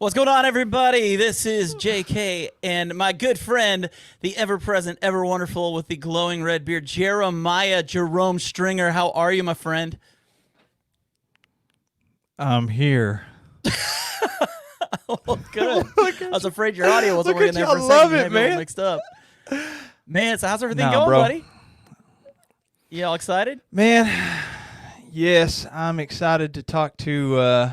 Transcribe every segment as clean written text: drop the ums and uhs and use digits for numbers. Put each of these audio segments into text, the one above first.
What's going on, everybody? This is JK and my good friend, the ever-present, ever-wonderful with the glowing red beard, Jerome Stringer. How are you, my friend? I'm here. Oh, good. I was afraid your audio wasn't Look working at there you. for a I second. love it, Maybe all man. mixed up. Man, so how's everything Nah, going, bro. buddy? You all excited? Man, yes, I'm excited to talk to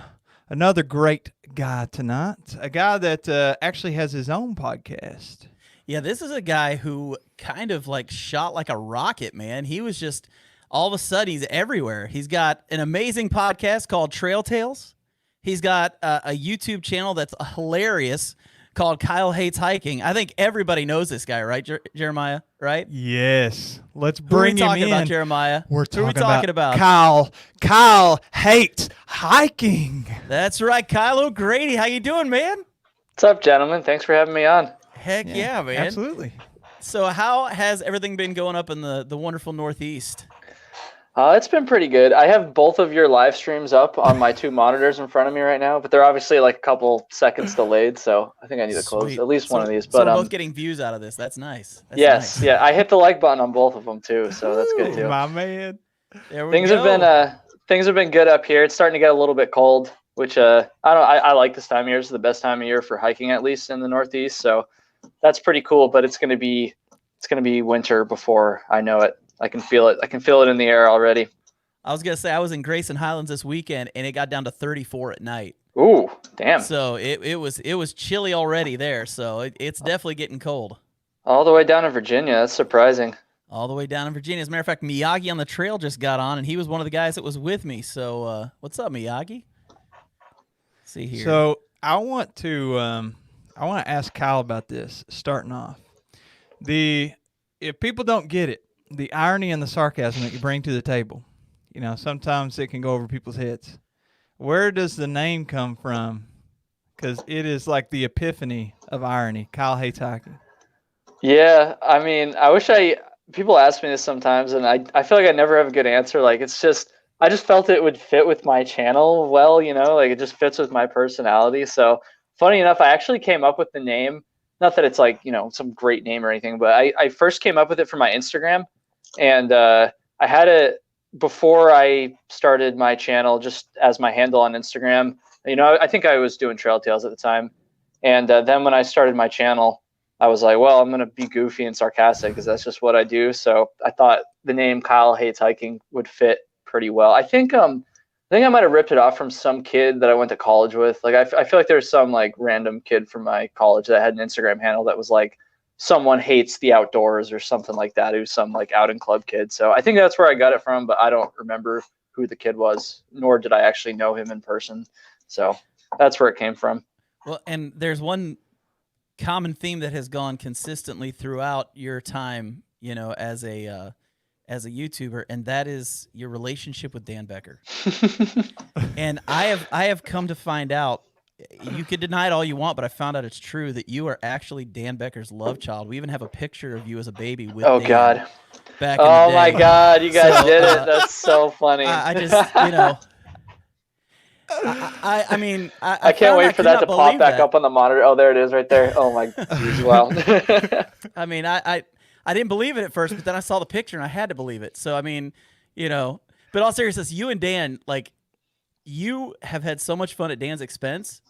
another great guy tonight. A guy that actually has his own podcast. Yeah, this is a guy who kind of like shot like a rocket, man. He was just all of a sudden he's everywhere. He's got an amazing podcast called Trail Tales. He's got a YouTube channel that's hilarious called Kyle Hates Hiking. I think everybody knows this guy, right, Jeremiah? Right? Yes. Let's Who are we bring him talking in. about, Jeremiah? We're Who are we talking talking about? Kyle. Kyle hates hiking. That's right, Kyle O'Grady. How you doing, man? What's up, gentlemen? Thanks for having me on. Heck yeah, man. Absolutely. So how has everything been going up in the wonderful Northeast? It's been pretty good. I have both of your live streams up on my two monitors in front of me right now, but they're obviously like a couple seconds delayed, so I think I need to close Sweet. at least one of these. So But we're both getting views out of this. That's nice. That's yes, nice. yeah, I hit the like button on both of them too, so that's good too. My man. There we Things go. have been good up here. It's starting to get a little bit cold, which I like this time of year. It's the best time of year for hiking, at least in the Northeast. So that's pretty cool. But it's gonna be winter before I know it. I can feel it. I can feel it in the air already. I was gonna say I was in Grayson Highlands this weekend, and it got down to 34 at night. Ooh, damn! So it was chilly already there. So it's definitely getting cold. All the way down in Virginia. That's surprising. All the way down in Virginia. As a matter of fact, Miyagi on the trail just got on, and he was one of the guys that was with me. So what's up, Miyagi? See here. So I want to ask Kyle about this. Starting off, if people don't get it, the irony and the sarcasm that you bring to the table, you know, sometimes it can go over people's heads. Where does the name come from? Because it is like the epiphany of irony. Kyle hates hiking. Yeah, I mean, people ask me this sometimes, and I feel like I never have a good answer. Like, it's just, I just felt it would fit with my channel well, you know, like it just fits with my personality. So funny enough, I actually came up with the name, not that it's like, you know, some great name or anything, but I first came up with it for my Instagram, and I had it before I started my channel just as my handle on Instagram. You know, I think I was doing Trail Tales at the time. And then when I started my channel, I was like, well, I'm going to be goofy and sarcastic because that's just what I do. So I thought the name Kyle Hates Hiking would fit pretty well. I think I might have ripped it off from some kid that I went to college with. Like, I feel like there's some like random kid from my college that had an Instagram handle that was like, someone hates the outdoors or something like that. It was some like outing club kid. So I think that's where I got it from, but I don't remember who the kid was, nor did I actually know him in person. So that's where it came from. Well, and there's one common theme that has gone consistently throughout your time, you know, as a YouTuber, and that is your relationship with Dan Becker. And I have come to find out, you could deny it all you want, but I found out it's true that you are actually Dan Becker's love child. We even have a picture of you as a baby with Dan God. Back in the Oh day. my God, you guys So, did it. That's so funny. I just, you know, I mean, I can't wait for that to pop back up on the monitor. Oh, there it is right there. Oh my geez, wow. I mean, I didn't believe it at first, but then I saw the picture and I had to believe it. So, I mean, you know, but all seriousness, you and Dan, like, you have had so much fun at Dan's expense,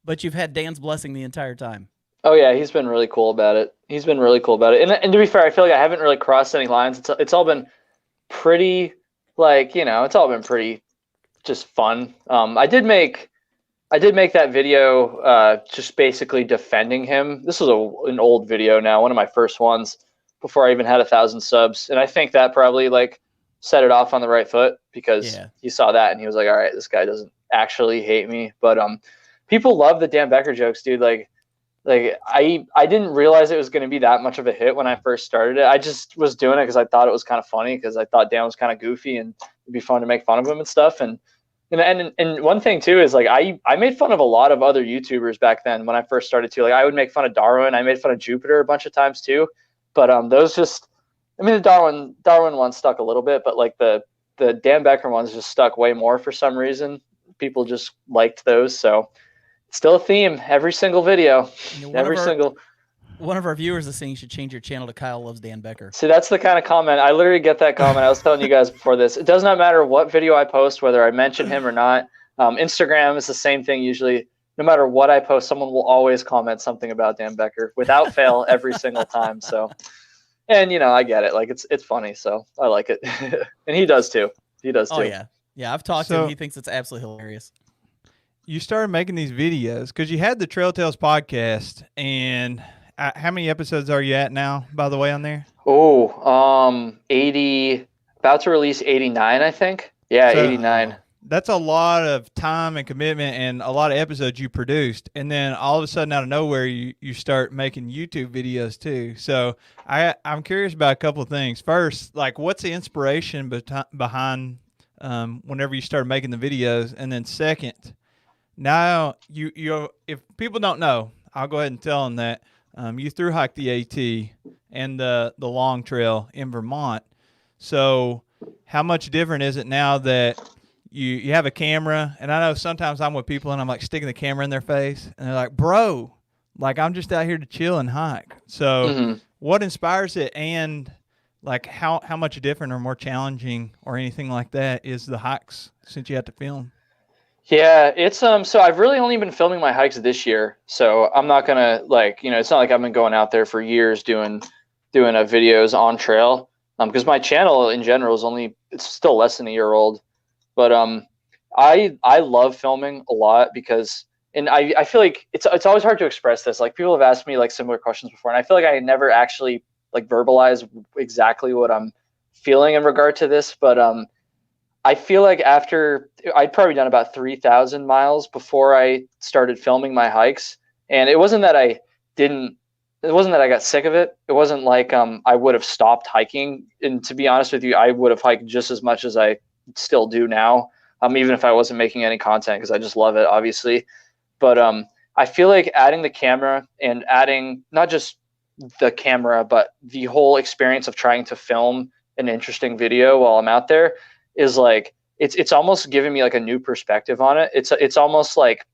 but you've had Dan's blessing the entire time. Oh yeah, he's been really cool about it. And to be fair, I feel like I haven't really crossed any lines. It's all been pretty, like, you know, it's all been pretty just fun. I did make that video just basically defending him. This was an old video now, one of my first ones before I even had 1,000 subs, and I think that probably like set it off on the right foot because he saw that and he was like, all right, this guy doesn't actually hate me. But people love the Dan Becker jokes, dude. Like I didn't realize it was going to be that much of a hit when I first started it. I just was doing it because I thought it was kind of funny because I thought Dan was kind of goofy and it'd be fun to make fun of him and stuff. And one thing too is like I made fun of a lot of other YouTubers back then when I first started too. Like I would make fun of Darwin. I made fun of Jupiter a bunch of times too. But those just, I mean, the Darwin one stuck a little bit, but like the Dan Becker ones just stuck way more for some reason. People just liked those, so Still a theme. Every single video. One of our viewers is saying you should change your channel to Kyle Loves Dan Becker. See, that's the kind of comment. I literally get that comment. I was telling you guys before this. It does not matter what video I post, whether I mention him or not. Instagram is the same thing usually. No matter what I post, someone will always comment something about Dan Becker without fail every single time. So, and I get it. Like it's funny, so I like it, and he does too. Oh yeah. I've talked to him. He thinks it's absolutely hilarious. You started making these videos because you had the Trail Tales podcast, and how many episodes are you at now, by the way, on there? 80, about to release 89, I think. Yeah, so, 89. That's a lot of time and commitment and a lot of episodes you produced. And then all of a sudden, out of nowhere, you start making YouTube videos too. So I'm curious about a couple of things. First, like, what's the inspiration behind whenever you started making the videos? And then second, now you if people don't know, I'll go ahead and tell them that you thru hiked the AT and the long trail in Vermont. So how much different is it now that you have a camera? And I know sometimes I'm with people and I'm like sticking the camera in their face and they're like, bro, like I'm just out here to chill and hike. So what inspires it, and like how much different or more challenging or anything like that is the hikes since you have to film? Yeah, it's so I've really only been filming my hikes this year. So I'm not gonna it's not like I've been going out there for years doing videos on trail. Because my channel in general it's still less than a year old. But I love filming a lot because, and I feel like it's always hard to express this. Like, people have asked me like similar questions before, and I feel like I never actually like verbalize exactly what I'm feeling in regard to this. But I feel like after I'd probably done about 3,000 miles before I started filming my hikes, and it wasn't that I got sick of it. It wasn't like I would have stopped hiking. And to be honest with you, I would have hiked just as much as I still do now, even if I wasn't making any content, because I just love it, obviously. But I feel like adding the camera and adding not just the camera, but the whole experience of trying to film an interesting video while I'm out there is like it's almost giving me like a new perspective on it. It's almost like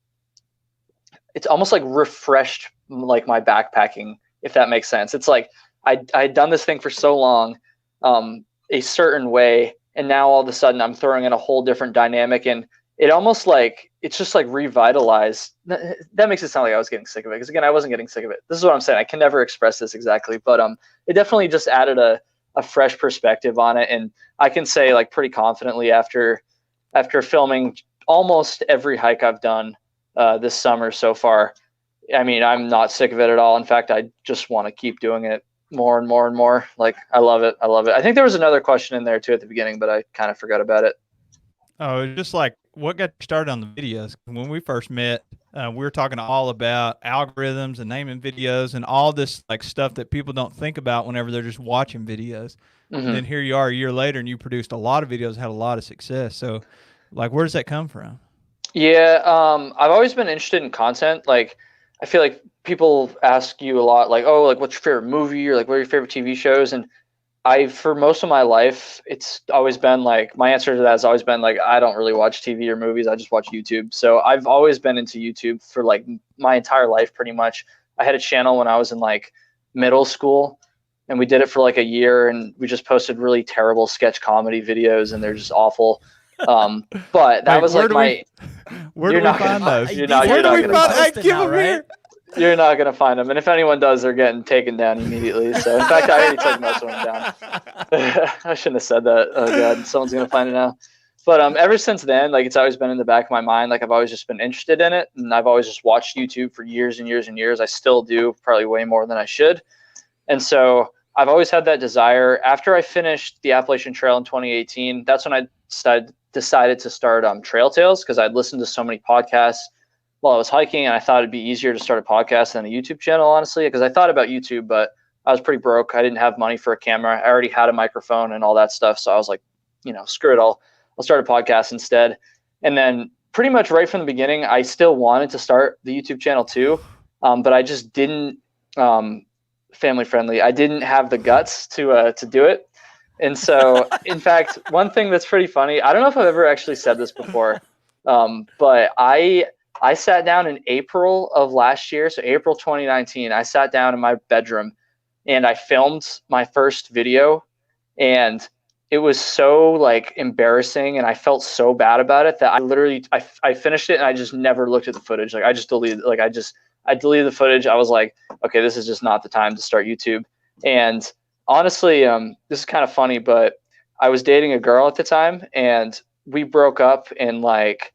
refreshed like my backpacking, if that makes sense. It's like I'd done this thing for so long a certain way, and now all of a sudden I'm throwing in a whole different dynamic, and it almost like it's just like revitalized. That makes it sound like I was getting sick of it, because again, I wasn't getting sick of it. This is what I'm saying. I can never express this exactly, but it definitely just added a fresh perspective on it. And I can say like pretty confidently after filming almost every hike I've done this summer so far, I mean, I'm not sick of it at all. In fact, I just want to keep doing it more and more and more. Like, I love it. I think there was another question in there too at the beginning, but I kind of forgot about it. Oh, just like what got you started on the videos? When we first met, we were talking all about algorithms and naming videos and all this like stuff that people don't think about whenever they're just watching videos. And then here you are a year later, and you produced a lot of videos, had a lot of success. So like, where does that come from? Yeah, I've always been interested in content. Like, I feel like people ask you a lot, like, oh, like, what's your favorite movie, or like, what are your favorite TV shows? And for most of my life, it's always been like, my answer to that has always been like, I don't really watch TV or movies. I just watch YouTube. So I've always been into YouTube for like my entire life, pretty much. I had a channel when I was in like middle school, and we did it for like a year, and we just posted really terrible sketch comedy videos, and they're just awful. But that was like where do we find those? You're not gonna find them, and if anyone does, they're getting taken down immediately. So in fact, I already took most of them down. I shouldn't have said that. Oh god, someone's gonna find it now. But ever since then, like, it's always been in the back of my mind. Like, I've always just been interested in it, and I've always just watched YouTube for years and years and years. I still do, probably way more than I should. And so I've always had that desire. After I finished the Appalachian Trail in 2018, that's when I decided to start Trail Tales, because I'd listened to so many podcasts while I was hiking, and I thought it'd be easier to start a podcast than a YouTube channel, honestly, because I thought about YouTube, but I was pretty broke. I didn't have money for a camera. I already had a microphone and all that stuff. So I was like, screw it all. I'll start a podcast instead. And then pretty much right from the beginning, I still wanted to start the YouTube channel too, but I just didn't, family friendly. I didn't have the guts to do it. And so, in fact, one thing that's pretty funny, I don't know if I've ever actually said this before, but I I sat down in April of last year, so April 2019. I sat down in my bedroom and I filmed my first video, and it was so like embarrassing, and I felt so bad about it that I literally I finished it and I just never looked at the footage. Like I just deleted I deleted the footage. I was like, okay, this is just not the time to start YouTube. And honestly, this is kind of funny, but I was dating a girl at the time, and we broke up in like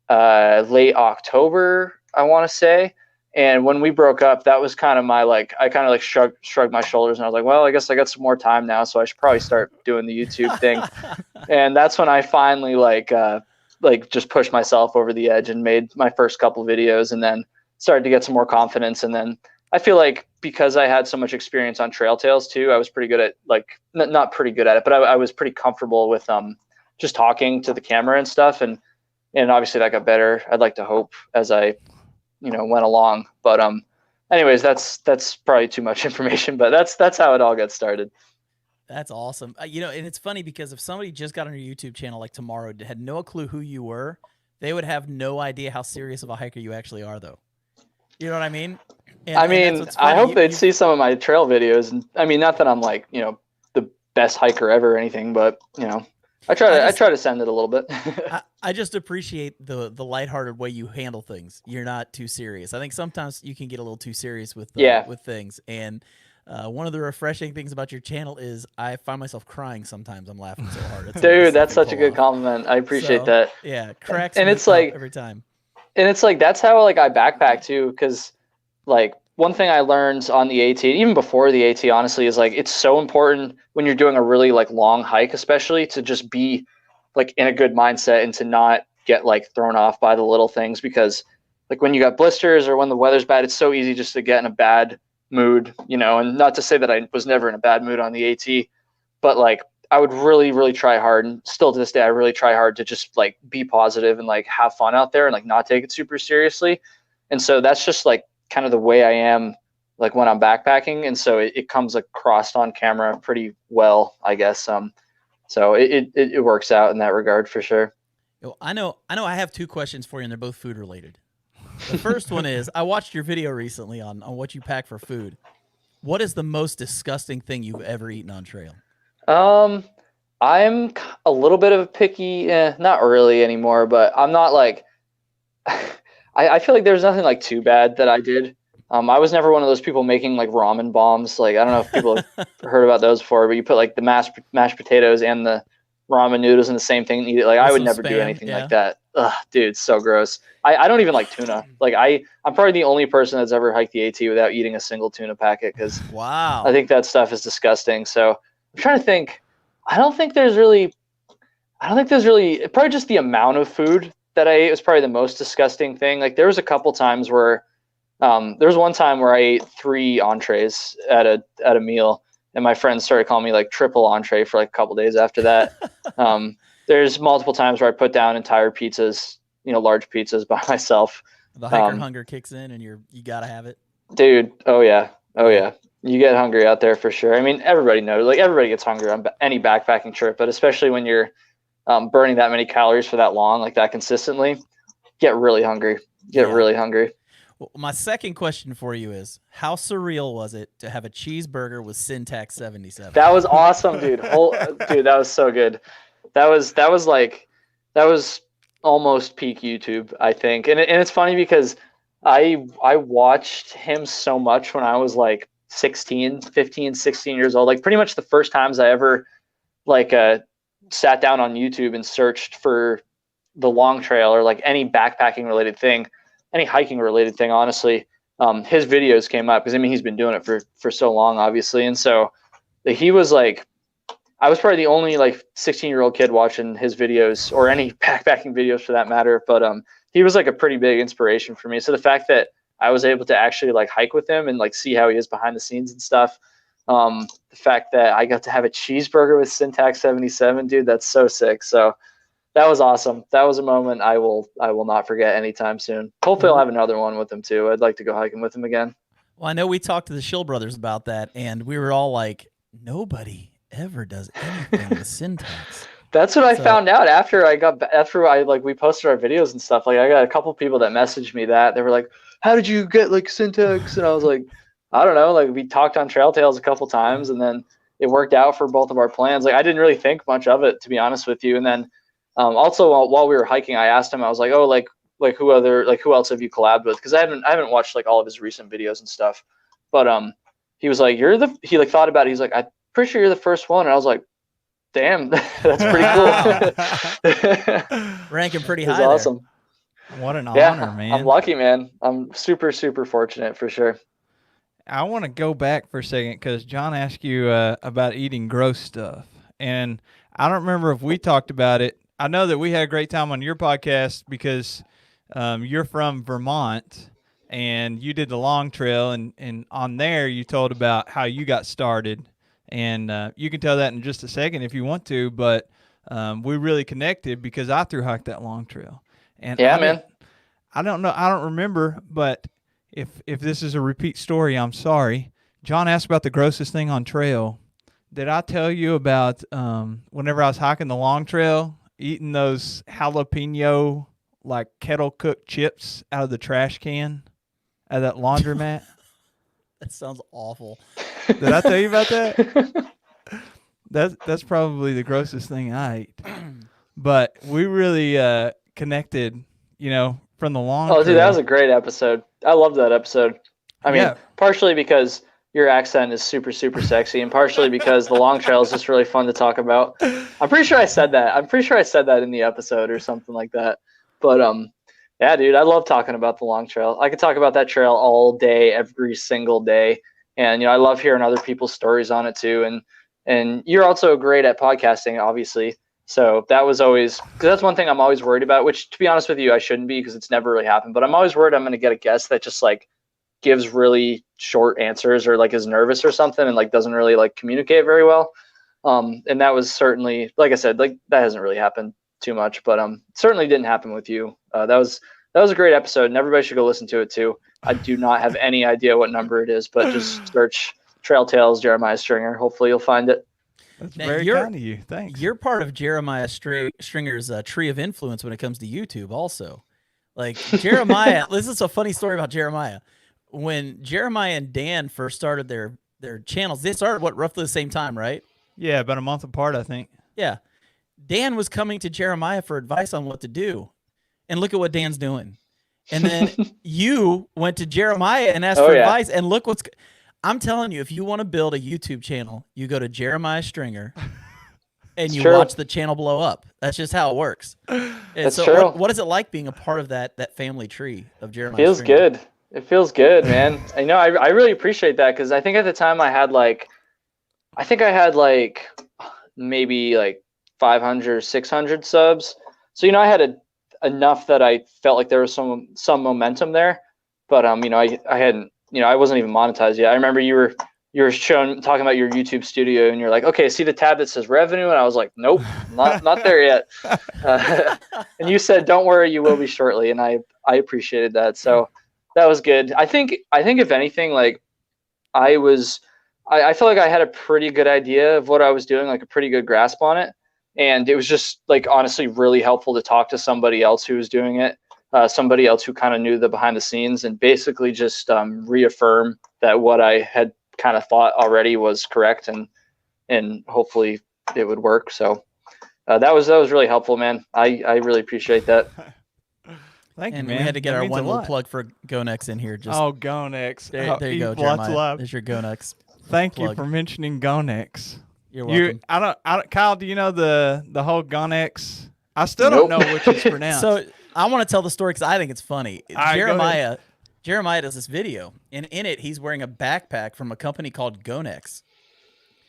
late October, I want to say. And when we broke up, that was kind of my like, I kind of like shrugged my shoulders, and I was like, well, I guess I got some more time now, so I should probably start doing the YouTube thing. And that's when I finally like just pushed myself over the edge and made my first couple videos, and then started to get some more confidence. And then I feel like because I had so much experience on trail tales too, I was pretty good at like not pretty good at it, but I was pretty comfortable with just talking to the camera and stuff. And obviously that got better, I'd like to hope, as I went along. But anyways, that's probably too much information, but that's how it all got started. That's awesome. And it's funny because if somebody just got on your YouTube channel like tomorrow, had no clue who you were, they would have no idea how serious of a hiker you actually are, though. You know what I mean? I mean, I hope they'd see some of my trail videos. And I mean, not that I'm like, the best hiker ever or anything, but I try to send it a little bit. I just appreciate the lighthearted way you handle things. You're not too serious. I think sometimes you can get a little too serious with things. And one of the refreshing things about your channel is I find myself crying sometimes. I'm laughing so hard. Dude, that's such a good compliment. I appreciate that. Yeah, cracks and me it's like every time. And it's like that's how like I backpack too, because like one thing I learned on the AT, even before the AT, honestly, is like it's so important when you're doing a really like long hike, especially, to just be like in a good mindset and to not get like thrown off by the little things, because like when you got blisters or when the weather's bad, it's so easy just to get in a bad mood, and not to say that I was never in a bad mood on the AT, but like I would really, really try hard, and still to this day, I really try hard to just like be positive and like have fun out there and like not take it super seriously. And so that's just like kind of the way I am like when I'm backpacking. And so it comes across on camera pretty well, I guess. So it works out in that regard for sure. I know I have two questions for you, and they're both food related. The first one is, I watched your video recently on what you pack for food. What is the most disgusting thing you've ever eaten on trail? I'm a little bit of a picky, not really anymore, but I'm not like, I feel like there's nothing like too bad that I did. I was never one of those people making like ramen bombs. Like, I don't know if people have heard about those before, but you put like the mashed potatoes and the ramen noodles in the same thing and eat it. Like, I would never do anything like that. Ugh, dude, so gross. I don't even like tuna. Like, I'm probably the only person that's ever hiked the AT without eating a single tuna packet, because wow, I think that stuff is disgusting. So I'm trying to think. I don't think there's really probably just the amount of food that I ate was probably the most disgusting thing. Like, there was a couple times where there was one time where I ate 3 entrees at a meal, and my friends started calling me like triple entree for like a couple days after that. There's multiple times where I put down entire pizzas, large pizzas by myself. The hiker hunger kicks in, and you gotta have it, dude. Oh yeah. You get hungry out there for sure. I mean, everybody knows, like everybody gets hungry on any backpacking trip, but especially when you're burning that many calories for that long, like that consistently, get really hungry. Really hungry. Well, my second question for you is, how surreal was it to have a cheeseburger with Syntax 77? That was awesome, dude. Dude, that was so good. That was almost peak YouTube, I think. And it's funny because I watched him so much when I was like 15, 16 years old. Like, pretty much the first times I ever like sat down on YouTube and searched for the long trail or like any backpacking related thing, any hiking related thing, honestly, his videos came up, because I mean, he's been doing it for so long, obviously. And so he was like, I was probably the only like 16-year-old kid watching his videos, or any backpacking videos for that matter. But he was like a pretty big inspiration for me. So the fact that I was able to actually like hike with him and like see how he is behind the scenes and stuff. The fact that I got to have a cheeseburger with Syntax 77, dude, that's so sick. So that was awesome. That was a moment I will not forget anytime soon. Hopefully I'll have another one with him too. I'd like to go hiking with him again. Well, I know we talked to the Shill brothers about that, and we were all like, nobody ever does anything with Syntax. That's what I So- found out after we posted our videos and stuff. Like I got a couple people that messaged me that they were like, "How did you get like Syntax?" And I was like, "I don't know." Like we talked on Trail Tales a couple times, and then it worked out for both of our plans. Like I didn't really think much of it, to be honest with you. And then also while we were hiking, I asked him. I was like, "Oh, like who else have you collabed with?" Because I haven't watched like all of his recent videos and stuff. But he was like, he like thought about it. He's like, "I'm pretty sure you're the first one." And I was like, damn, that's pretty cool. Ranking pretty It's high awesome. What an Yeah, honor, man. I'm lucky, man. I'm super, super fortunate for sure. I want to go back for a second because John asked you about eating gross stuff. And I don't remember if we talked about it. I know that we had a great time on your podcast because you're from Vermont and you did the long trail. And on there, you told about how you got started. And you can tell that in just a second if you want to. But we really connected because I thru hiked that long trail. And Yeah, man. I don't know. I don't remember, but if this is a repeat story, I'm sorry. John asked about the grossest thing on trail. Did I tell you about whenever I was hiking the long trail, eating those jalapeno like kettle cooked chips out of the trash can out of that laundromat? That sounds awful. Did I tell you about that? That's probably the grossest thing I ate. But we really connected, from the long trail. Dude, that was a great episode. I love that episode. I mean, partially because your accent is super, super sexy, and partially because the long trail is just really fun to talk about. I'm pretty sure I said that. In the episode or something like that. But yeah, dude, I love talking about the long trail. I could talk about that trail all day, every single day, and I love hearing other people's stories on it too. And you're also great at podcasting, obviously. So that was always, because that's one thing I'm always worried about, which to be honest with you, I shouldn't be because it's never really happened. But I'm always worried I'm going to get a guest that just like gives really short answers or like is nervous or something and like doesn't really like communicate very well. And that was certainly, like I said, like that hasn't really happened too much, but certainly didn't happen with you. That was a great episode, and everybody should go listen to it too. I do not have any idea what number it is, but just search Trail Tales Jeremiah Stringer. Hopefully you'll find it. That's very kind of you. Thanks. You're part of Jeremiah Stringer's tree of influence when it comes to YouTube also. Like Jeremiah, this is a funny story about Jeremiah. When Jeremiah and Dan first started their channels, they started, roughly the same time, right? Yeah, about a month apart, I think. Yeah. Dan was coming to Jeremiah for advice on what to do. And look at what Dan's doing. And then you went to Jeremiah and asked for advice, and look what's... I'm telling you, if you want to build a YouTube channel, you go to Jeremiah Stringer and you watch the channel blow up. That's just how it works. That's true. What is it like being a part of that family tree of Jeremiah Feels Stringer? good. It feels good, man. I really appreciate that because I think at the time I had maybe like 500 or 600 subs. So, I had enough that I felt like there was some momentum there. But, I hadn't, I wasn't even monetized yet. I remember you were talking about your YouTube studio, and you're like, okay, see the tab that says revenue? And I was like, nope, not there yet. And you said, don't worry, you will be shortly. And I appreciated that. So that was good. I think if anything, like I felt like I had a pretty good idea of what I was doing, like a pretty good grasp on it. And it was just like, honestly, really helpful to talk to somebody else who was doing it. Somebody else who kind of knew the behind the scenes and basically just reaffirm that what I had kind of thought already was correct and hopefully it would work. So that was really helpful, man. I really appreciate that. Thank you, and man. we had to get That our means one a little lot. plug for GoNex in here. Just GoNex. there you go, Jeremiah. There's your GoNex. Thank you for mentioning GoNex. You're welcome. I don't, Kyle, do you know the whole GoNex? I still don't know which it's pronounced. So I want to tell the story because I think it's funny. Right, Jeremiah does this video, and in it, he's wearing a backpack from a company called GoNex.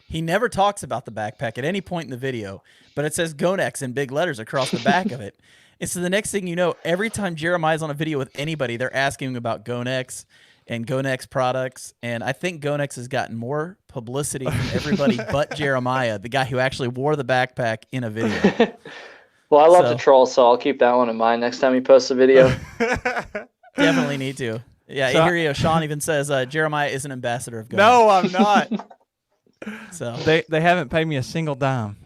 He never talks about the backpack at any point in the video, but it says GoNex in big letters across the back of it. And so the next thing you know, every time Jeremiah's on a video with anybody, they're asking him about GoNex and GoNex products. And I think GoNex has gotten more publicity from everybody but Jeremiah, the guy who actually wore the backpack in a video. Well, I love to troll, so I'll keep that one in mind next time he posts a video. Definitely need to. Yeah, So- here you go. Sean even says Jeremiah is an ambassador of GoNex. No, I'm not. So They haven't paid me a single dime.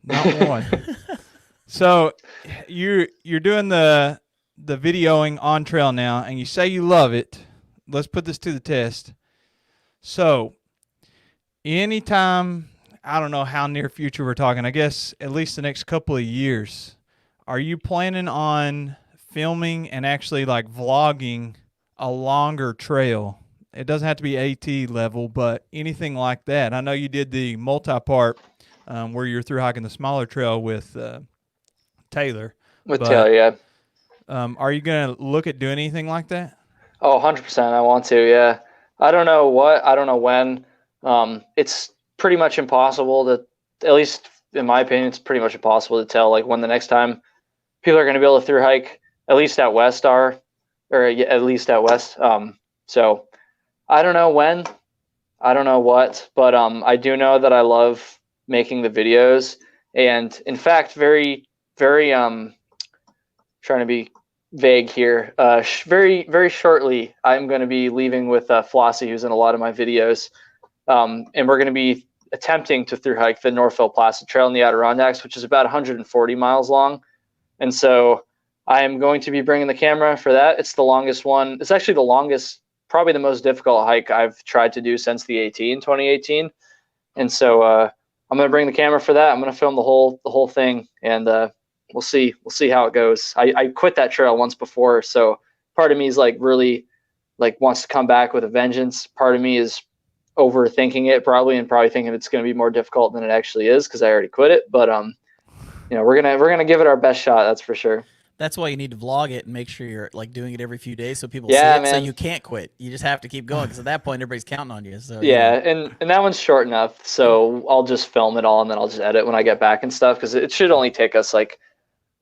Not one. So you're doing the videoing on trail now, and you say you love it. Let's put this to the test. So anytime, I don't know how near future we're talking, I guess at least the next couple of years, are you planning on filming and actually like vlogging a longer trail? It doesn't have to be AT level, but anything like that. I know you did the multi-part where you're through hiking the smaller trail with Taylor. With But, Taylor, yeah. Are you going to look at doing anything like that? Oh, 100%. I want to, yeah. I don't know what, I don't know when. It's pretty much impossible to, at least in my opinion, it's pretty much impossible to tell like when the next time people are going to be able to through hike, at least at West are, or at least at West. So I don't know when, I don't know what, but I do know that I love making the videos. And in fact, very, very, trying to be vague here. Very, very shortly, I'm going to be leaving with Flossie, who's in a lot of my videos. And we're going to be attempting to through hike the Northville Placid Trail in the Adirondacks, which is about 140 miles long. And so I am going to be bringing the camera for that. It's the longest one. It's actually the longest, probably the most difficult hike I've tried to do since the AT in 2018. And so I'm going to bring the camera for that. I'm going to film the whole thing, and we'll see how it goes. I quit that trail once before, so part of me is like really like wants to come back with a vengeance. Part of me is overthinking it probably thinking it's going to be more difficult than it actually is because I already quit it. But we're gonna give it our best shot. That's for sure. That's why you need to vlog it and make sure you're like doing it every few days so people Yeah, see it. man. So you can't quit. You just have to keep going because at that point everybody's counting on you. So Yeah, and that one's short enough, so I'll just film it all and then I'll just edit when I get back and stuff because it should only take us like,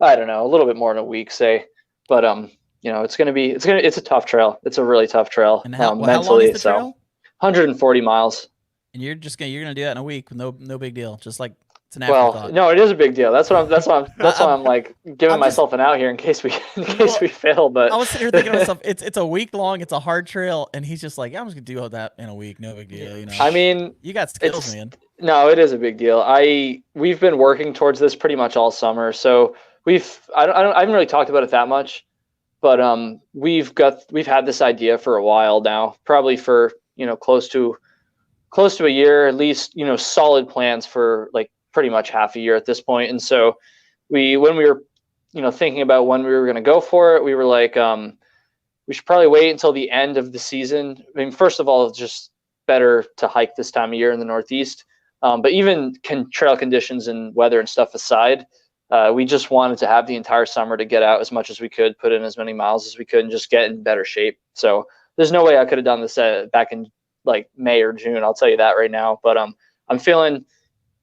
I don't know, a little bit more than a week, say. But it's a tough trail. It's a really tough trail. And how mentally, long is the trail? 140 miles. And you're gonna do that in a week with no big deal. Just like it's an afterthought. Well, no, it is a big deal. That's why I'm like giving myself an out here in case we fail. But I was sitting here thinking to myself, it's a week long, it's a hard trail, and he's just like, yeah, I'm just gonna do all that in a week, no big deal. You know. I mean, you got skills, man. No, it is a big deal. We've been working towards this pretty much all summer, so I haven't really talked about it that much, but we've had this idea for a while now, probably for close to a year at least. Solid plans for like pretty much half a year at this point. And so when we were thinking about when we were going to go for it, we were like, we should probably wait until the end of the season. I mean, first of all, it's just better to hike this time of year in the Northeast. But even trail conditions and weather and stuff aside, we just wanted to have the entire summer to get out as much as we could, put in as many miles as we could, and just get in better shape. So there's no way I could have done this back in like May or June. I'll tell you that right now. But I'm feeling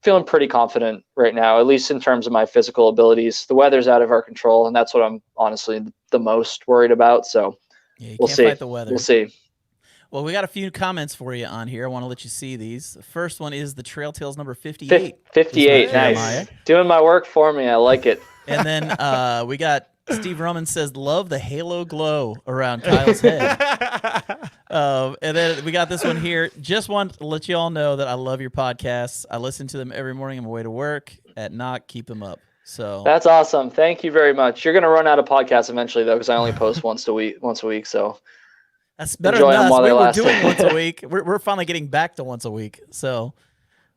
pretty confident right now, at least in terms of my physical abilities. The weather's out of our control, and that's what I'm honestly the most worried about. So we'll see. Fight the weather. We'll see. Well, we got a few comments for you on here. I want to let you see these. The first one is the Trail Tales number 58. 58, nice. Doing my work for me. I like it. And then we got Steve Roman says, love the halo glow around Kyle's head. And then we got this one here. Just want to let you all know that I love your podcasts. I listen to them every morning on my way to work. At knock, keep them up. So that's awesome. Thank you very much. You're going to run out of podcasts eventually, though, because I only post once a week. So that's better than us. We were doing once a week. We're finally getting back to once a week. So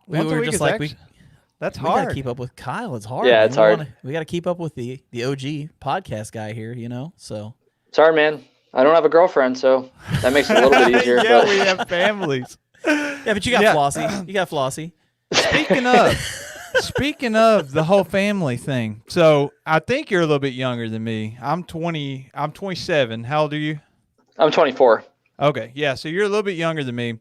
we were just like, that's we hard. got to keep up with Kyle. It's hard. Yeah, man. it's hard. We got to keep up with the OG podcast guy here, So sorry, man. I don't have a girlfriend, so that makes it a little bit easier. Yeah, we have families. Yeah, but you got Flossie. You got Flossie. Speaking of the whole family thing, so I think you're a little bit younger than me. I'm 20. I'm 27. How old are you? I'm 24. Okay, yeah, so you're a little bit younger than me.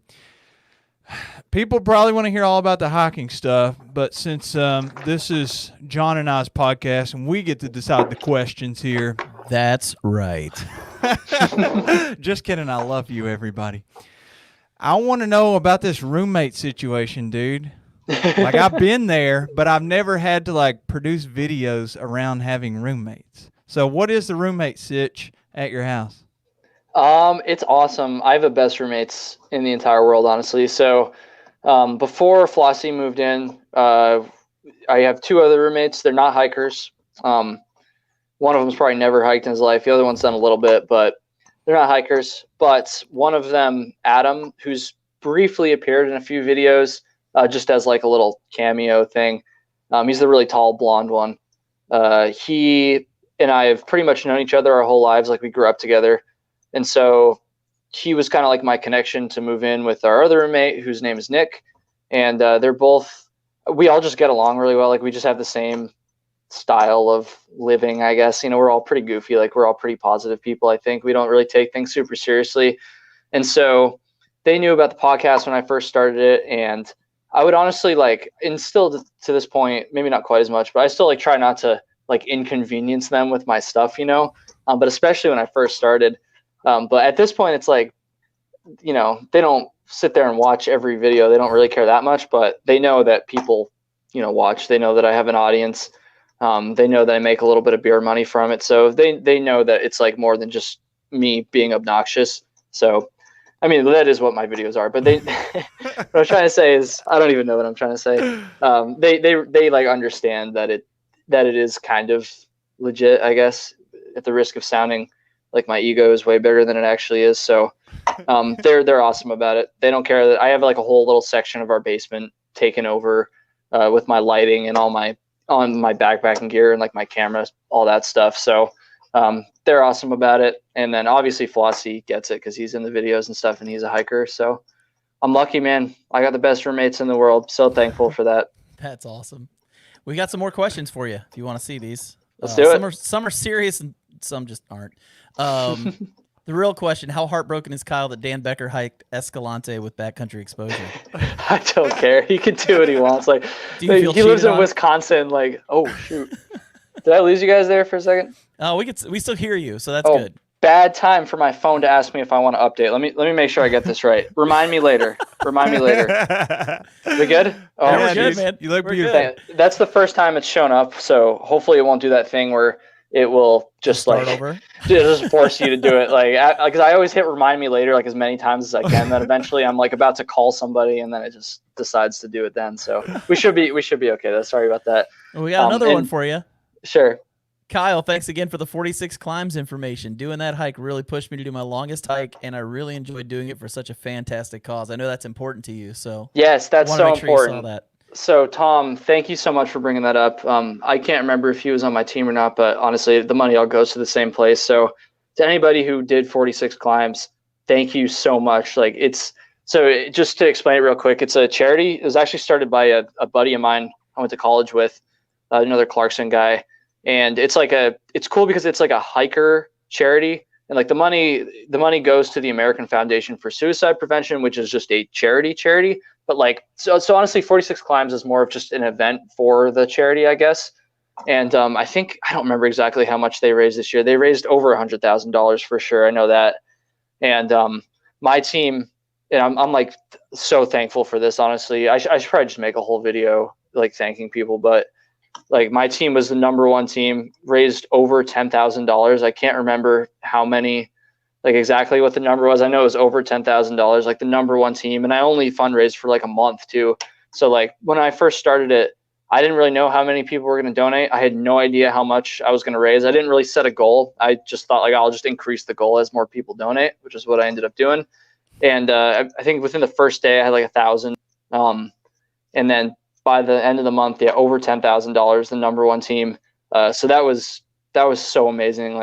People probably want to hear all about the hiking stuff, but since this is John and I's podcast and we get to decide the questions here. That's right. Just kidding. I love you, everybody. I want to know about this roommate situation, dude. Like, I've been there, but I've never had to like produce videos around having roommates. So what is the roommate sitch at your house? It's awesome. I have the best roommates in the entire world, honestly. So, before Flossie moved in, I have two other roommates. They're not hikers. One of them's probably never hiked in his life. The other one's done a little bit, but they're not hikers. But one of them, Adam, who's briefly appeared in a few videos, just as like a little cameo thing. He's the really tall blonde one. He and I have pretty much known each other our whole lives. Like we grew up together. And so he was kind of like my connection to move in with our other roommate, whose name is Nick. And we all just get along really well. Like we just have the same style of living, I guess. We're all pretty goofy. Like we're all pretty positive people. I think we don't really take things super seriously. And so they knew about the podcast when I first started it. And I would honestly and still to this point, maybe not quite as much, but I still try not to inconvenience them with my stuff, but especially when I first started. But at this point, it's they don't sit there and watch every video. They don't really care that much, but they know that people, watch. They know that I have an audience. They know that I make a little bit of beer money from it. So they know that it's more than just me being obnoxious. So, I mean, that is what my videos are, but what I'm trying to say is, I don't even know what I'm trying to say. They understand that it is kind of legit, I guess, at the risk of sounding like my ego is way bigger than it actually is. So, they're awesome about it. They don't care that I have a whole little section of our basement taken over, with my lighting and on my backpacking gear and my cameras, all that stuff. So, they're awesome about it. And then obviously Flossie gets it because he's in the videos and stuff and he's a hiker. So I'm lucky, man. I got the best roommates in the world. So thankful for that. That's awesome. We got some more questions for you if you want to see these. Let's do it. Some are serious and some just aren't. The real question, how heartbroken is Kyle that Dan Becker hiked Escalante with backcountry exposure? I don't care. He can do what he wants. Do you feel he lives in on? Wisconsin. Oh, shoot. Did I lose you guys there for a second? Oh, we still hear you, so that's good. Bad time for my phone to ask me if I want to update. Let me make sure I get this right. Remind me later. We good? Oh, yeah, we're good, man. You look beautiful. That's the first time it's shown up, so hopefully it won't do that thing where it will just start over. Just force you to do it. Because I always hit remind me later as many times as I can. Then eventually I'm about to call somebody, and then it just decides to do it then. So we should be okay though. Sorry about that. We got another one for you. Sure. Kyle, thanks again for the 46 climbs information. Doing that hike really pushed me to do my longest hike, and I really enjoyed doing it for such a fantastic cause. I know that's important to you. So yes, that's so important. Sure you saw that. So Tom, thank you so much for bringing that up. I can't remember if he was on my team or not, but honestly, the money all goes to the same place. So to anybody who did 46 climbs, thank you so much. Just to explain it real quick, it's a charity. It was actually started by a buddy of mine I went to college with, another Clarkson guy. And it's cool because it's a hiker charity, and the money goes to the American Foundation for Suicide Prevention, which is just a charity. But so honestly, 46 climbs is more of just an event for the charity, I guess. And I don't remember exactly how much they raised this year. They raised over $100,000 for sure. I know that. And my team, and I'm so thankful for this. Honestly, I should probably just make a whole video thanking people, but. My team was the number one team, raised over $10,000. I can't remember how many, exactly what the number was. I know it was over $10,000, the number one team. And I only fundraised for a month too. So when I first started it, I didn't really know how many people were going to donate. I had no idea how much I was going to raise. I didn't really set a goal. I just thought I'll just increase the goal as more people donate, which is what I ended up doing. And I think within the first day I had 1,000. And then by the end of the month, over $10,000, the number one team. So that was so amazing.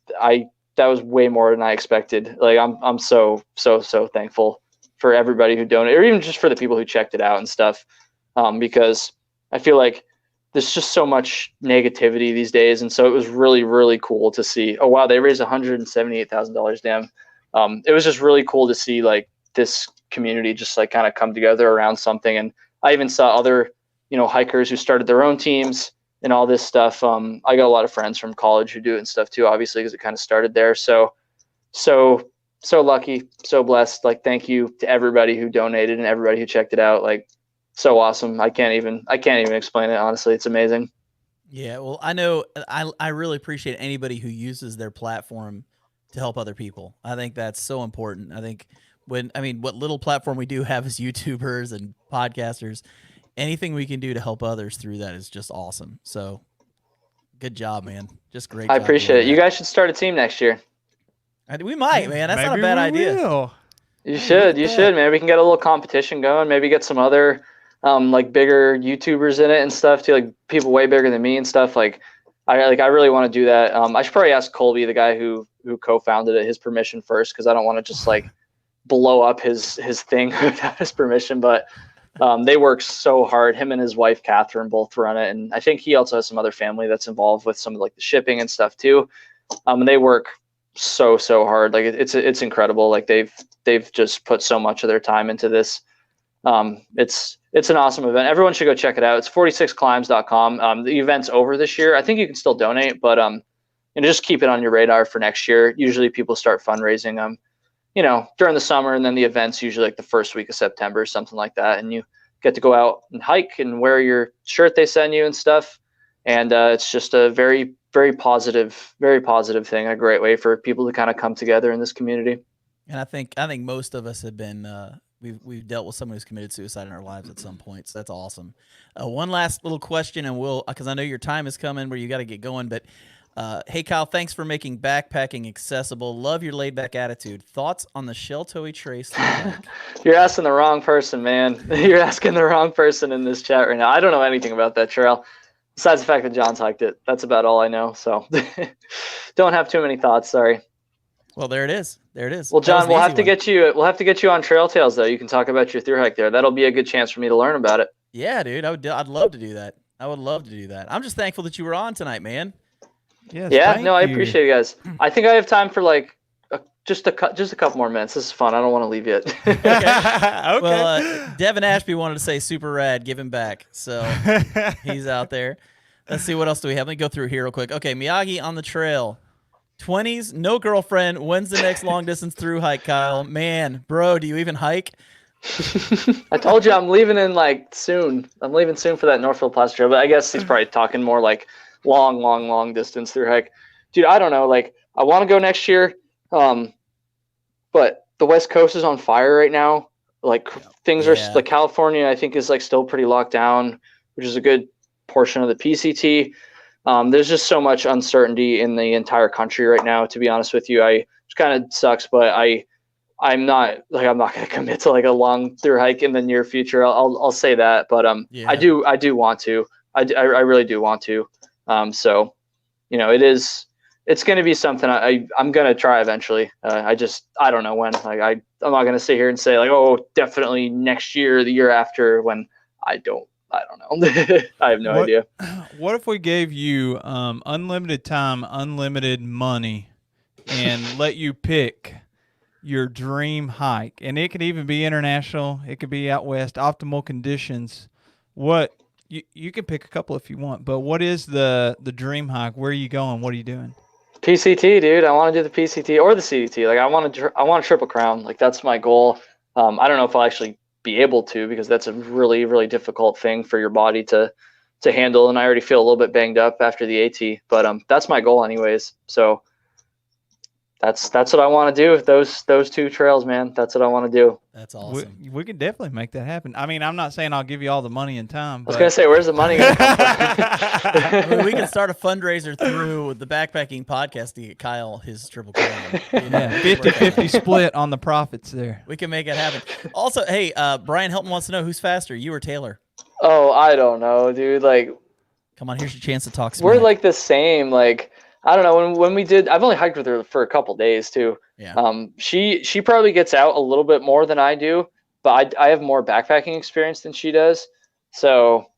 That was way more than I expected. I'm so thankful for everybody who donated, or even just for the people who checked it out and stuff. Because I feel there's just so much negativity these days, and so it was really, really cool to see. Oh wow, they raised $178,000. Damn. It was just really cool to see this community just kind of come together around something. And I even saw other, hikers who started their own teams and all this stuff. I got a lot of friends from college who do it and stuff too, obviously, because it kind of started there. So lucky, so blessed. Thank you to everybody who donated and everybody who checked it out. So awesome. I can't even explain it. Honestly, it's amazing. Yeah. Well, I know I really appreciate anybody who uses their platform to help other people. I think that's so important. I think what little platform we do have as YouTubers and podcasters, anything we can do to help others through that is just awesome. So good job, man. Just great. I job appreciate doing it. You that. guys should start a team next year. We might, man. That's not a Maybe bad we idea. will. You Hey, should. look at You that. should. Maybe we can get a little competition going. Maybe get some other like bigger YouTubers in it and stuff too, like people way bigger than me and stuff. I really want to do that. I should probably ask Colby, the guy who co-founded it, his permission first, because I don't want to just like blow up his thing without his permission. But they work so hard. Him and his wife Catherine both run it, and I think he also has some other family that's involved with some of like the shipping and stuff too. And they work so hard. Like it's incredible. Like they've just put so much of their time into this. It's an awesome event. Everyone should go check it out. It's 46climbs.com. The event's over this year. I think you can still donate, but just keep it on your radar for next year. Usually people start fundraising during the summer, and then the event's usually like the first week of September, something like that. And you get to go out and hike and wear your shirt they send you and stuff. And it's just a very, very positive thing. A great way for people to kind of come together in this community. And I think most of us have been we've dealt with someone who's committed suicide in our lives at some point. So that's awesome. One last little question, and because I know your time is coming where you got to get going. But hey, Kyle, thanks for making backpacking accessible. Love your laid back attitude. Thoughts on the Sheltoe Trace? You're asking the wrong person, man. You're asking the wrong person in this chat right now. I don't know anything about that trail, besides the fact that John's hiked it. That's about all I know. So don't have too many thoughts. Sorry. Well, there it is. Well, John, we'll have to get you on Trail Tales though. You can talk about your through hike there. That'll be a good chance for me to learn about it. Yeah, dude. I'd love to do that. I'm just thankful that you were on tonight, man. Yes, yeah, no, I appreciate you guys. I think I have time for like just a couple more minutes. This is fun. I don't want to leave yet. Okay. Well, Devin Ashby wanted to say super rad, give him back. So he's out there. Let's see, what else do we have? Let me go through here real quick. Okay, Miyagi on the trail. 20s, no girlfriend. When's the next long distance through hike, Kyle? Man, bro, do you even hike? I told you I'm leaving soon. I'm leaving soon for that Northfield Plaza trail, but I guess he's probably talking more like long distance through hike. Dude, I don't know. Like, I want to go next year, but the West Coast is on fire right now. Like, things are like California, I think, is like still pretty locked down, which is a good portion of the PCT. There's just so much uncertainty in the entire country right now, to be honest with you. It kind of sucks, but I'm not going to commit to like a long through hike in the near future. I'll say that, but I do want to. I really do want to. So, it's going to be something I'm going to try eventually. I don't know when. Like I'm not going to sit here and say like, oh, definitely next year, the year after, when I don't know. I have no idea. What if we gave you unlimited time, unlimited money, and let you pick your dream hike? And it could even be international. It could be out west, optimal conditions. What you can pick a couple if you want, but what is the dream hike? Where are you going? What are you doing? PCT, dude. I want to do the PCT or the CDT. Like I want to Triple Crown. Like that's my goal. I don't know if I'll actually be able to, because that's a really, really difficult thing for your body to handle. And I already feel a little bit banged up after the AT, but that's my goal anyways. So that's what I want to do with those two trails, man. That's what I want to do. That's awesome. We can definitely make that happen. I mean, I'm not saying I'll give you all the money and time. I was going to say, where's the money going to come from? I mean, we can start a fundraiser through the Backpacking Podcast to get Kyle his Triple Crown. Yeah, 50-50 split on the profits there. We can make it happen. Also, hey, Brian Helton wants to know, who's faster, you or Taylor? Oh, I don't know, dude. Like, come on, here's your chance to talk smack. We're like the same. Like, I don't know. When we did, I've only hiked with her for a couple days too. Yeah. She probably gets out a little bit more than I do, but I have more backpacking experience than she does. So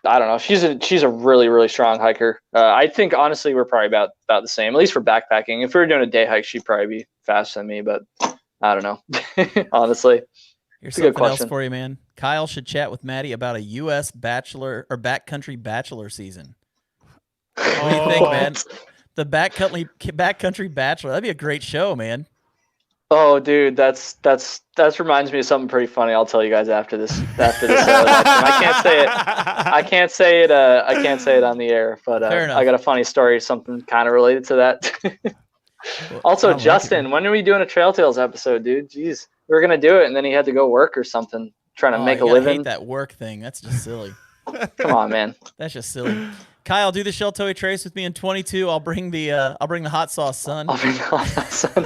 I don't know. She's a really, really strong hiker. I think honestly we're probably about the same, at least for backpacking. If we were doing a day hike, she'd probably be faster than me, but I don't know. Honestly. Here's something else for you, man. Kyle should chat with Maddie about a U.S. bachelor or backcountry bachelor season. What do you think, man? The backcountry bachelor. That'd be a great show, man. Oh, dude, that reminds me of something pretty funny. I'll tell you guys after this. I can't say it on the air, but I got a funny story, something kind of related to that. Also, Justin, when are we doing a Trail Tales episode, dude? Jeez, we were gonna do it, and then he had to go work or something. trying to make a you gotta living. hate that work thing. That's just silly. Come on, man. That's just silly. Kyle, do the Sheltoe Trace with me in 22. I'll bring the hot sauce, son. I'll bring the hot sauce, son.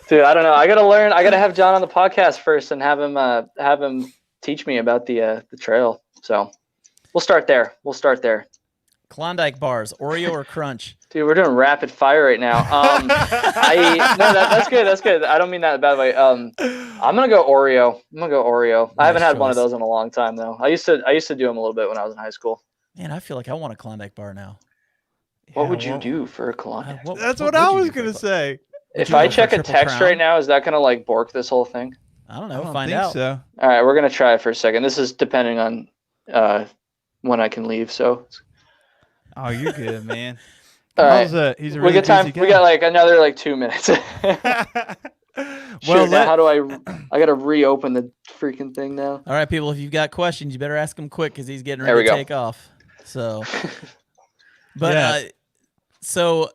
Dude, I don't know. I gotta learn. I gotta have John on the podcast first and have him teach me about the trail. So we'll start there. Klondike bars, Oreo or Crunch? Dude, we're doing rapid fire right now. That's good. That's good. I don't mean that in a bad way. I'm gonna go Oreo. I haven't had one of those in a long time though. I used to do them a little bit when I was in high school. Man, I feel like I want a Klondike bar now. What would you do for a Klondike? That's what I was gonna say. If I check a text right now, is that gonna like bork this whole thing? I don't know. I don't Find think out. so. All right, we're gonna try it for a second. This is depending on when I can leave. So. Oh, you're good, man. All right. He's a really we got time. busy guy. We got like another like 2 minutes. Well, Shoot, now how do I gotta reopen the freaking thing now? All right, people, if you've got questions, you better ask him quick because he's getting There ready we to go. take off. So, but Yeah. So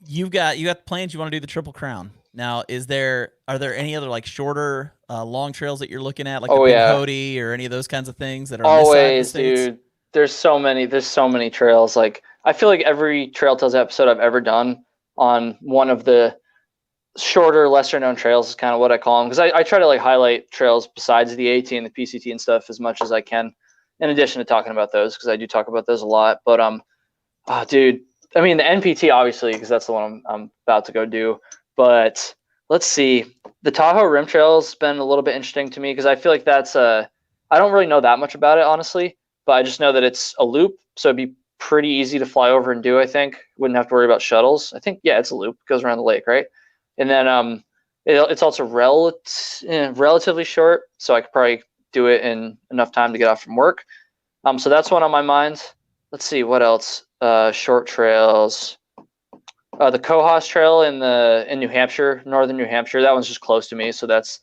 you got plans. You want to do the Triple Crown now? Are there any other like shorter, long trails that you're looking at, like the Big Hody or any of those kinds of things that are Always, on this side of the States? dude. There's so many trails. Like I feel like every Trail Tales episode I've ever done on one of the shorter, lesser known trails is kind of what I call them, because I try to like highlight trails besides the AT and the PCT and stuff as much as I can, in addition to talking about those, because I do talk about those a lot. But dude, I mean the NPT obviously, because that's the one I'm about to go do. But let's see, the Tahoe Rim Trail has been a little bit interesting to me because I feel like that's I don't really know that much about it honestly, but I just know that it's a loop, so it'd be pretty easy to fly over and do. I think wouldn't have to worry about shuttles. I think it's a loop, it goes around the lake, right? And then it's also relatively short, so I could probably do it in enough time to get off from work. So that's one on my mind. Let's see what else. Short trails. The Cohos Trail in New Hampshire, northern New Hampshire. That one's just close to me, so that's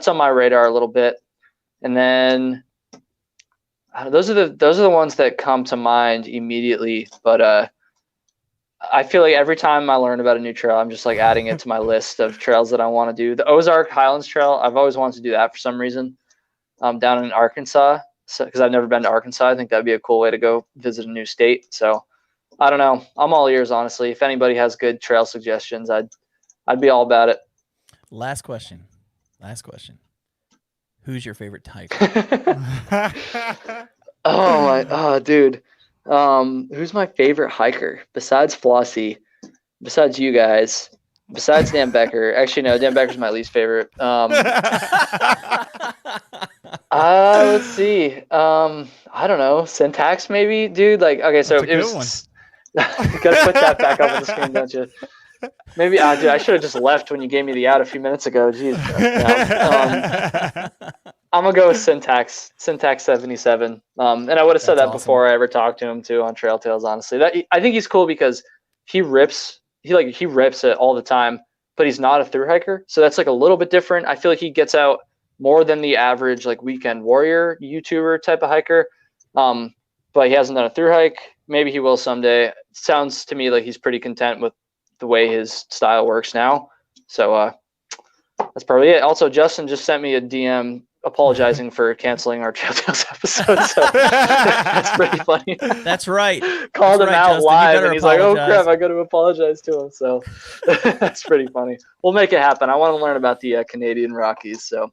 on my radar a little bit. And then those are the ones that come to mind immediately. But I feel like every time I learn about a new trail, I'm just like adding it to my list of trails that I want to do. The Ozark Highlands Trail, I've always wanted to do that for some reason. Down in Arkansas, because I've never been to Arkansas. I think that'd be a cool way to go visit a new state. So I don't know. I'm all ears, honestly. If anybody has good trail suggestions, I'd be all about it. Last question. Who's your favorite hiker? Dude. Who's my favorite hiker besides Flossie, besides you guys, besides Dan Becker? Actually, no, Dan Becker's my least favorite. Let's see. I don't know. Syntax maybe, dude. Like, okay, so it was. Gotta put that back up on the screen, don't you? Maybe, dude, I should have just left when you gave me the out a few minutes ago. Jeez. I'm gonna go with Syntax 77. And I would have said that before I ever talked to him too on Trail Tales. Honestly, I think he's cool because he rips it all the time, but he's not a thru hiker, so that's like a little bit different. I feel like he gets out more than the average like weekend warrior YouTuber type of hiker. But he hasn't done a thru hike. Maybe he will someday. It sounds to me like he's pretty content with the way his style works now. So that's probably it. Also, Justin just sent me a DM apologizing for canceling our Trail Tales episode. So that's pretty funny. That's right. Called him out Justin, live, and he's apologize. like, "Oh crap, I got to apologize to him." So that's pretty funny. We'll make it happen. I want to learn about the Canadian Rockies, so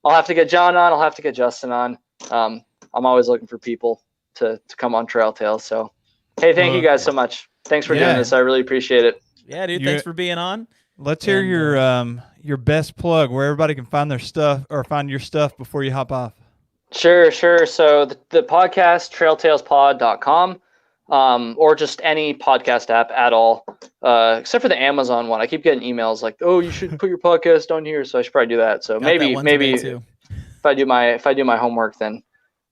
I'll have to get John on. I'll have to get Justin on. I'm always looking for people to come on Trail Tales. So hey, thank you guys so much. Thanks for doing this. I really appreciate it. Yeah, dude. Thanks for being on. Let's hear your best plug where everybody can find their stuff or find your stuff before you hop off. Sure. So the podcast, trailtalespod.com, or just any podcast app at all, except for the Amazon one. I keep getting emails like, "Oh, you should put your podcast on here," so I should probably do that. So maybe if I do my homework, then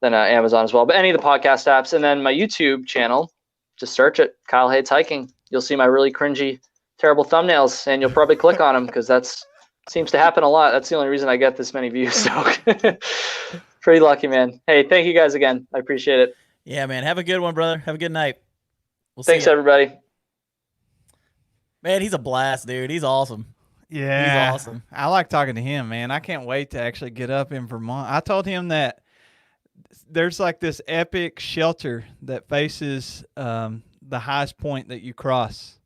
Amazon as well. But any of the podcast apps, and then my YouTube channel, just search it, Kyle Hates Hiking. You'll see my really cringy, terrible thumbnails, and you'll probably click on them because that's seems to happen a lot. That's the only reason I get this many views. So pretty lucky, man. Hey, thank you guys again. I appreciate it. Yeah, man. Have a good one, brother. Have a good night. Thanks, everybody. Man, he's a blast, dude. He's awesome. Yeah. He's awesome. I like talking to him, man. I can't wait to actually get up in Vermont. I told him that there's like this epic shelter that faces the highest point that you cross,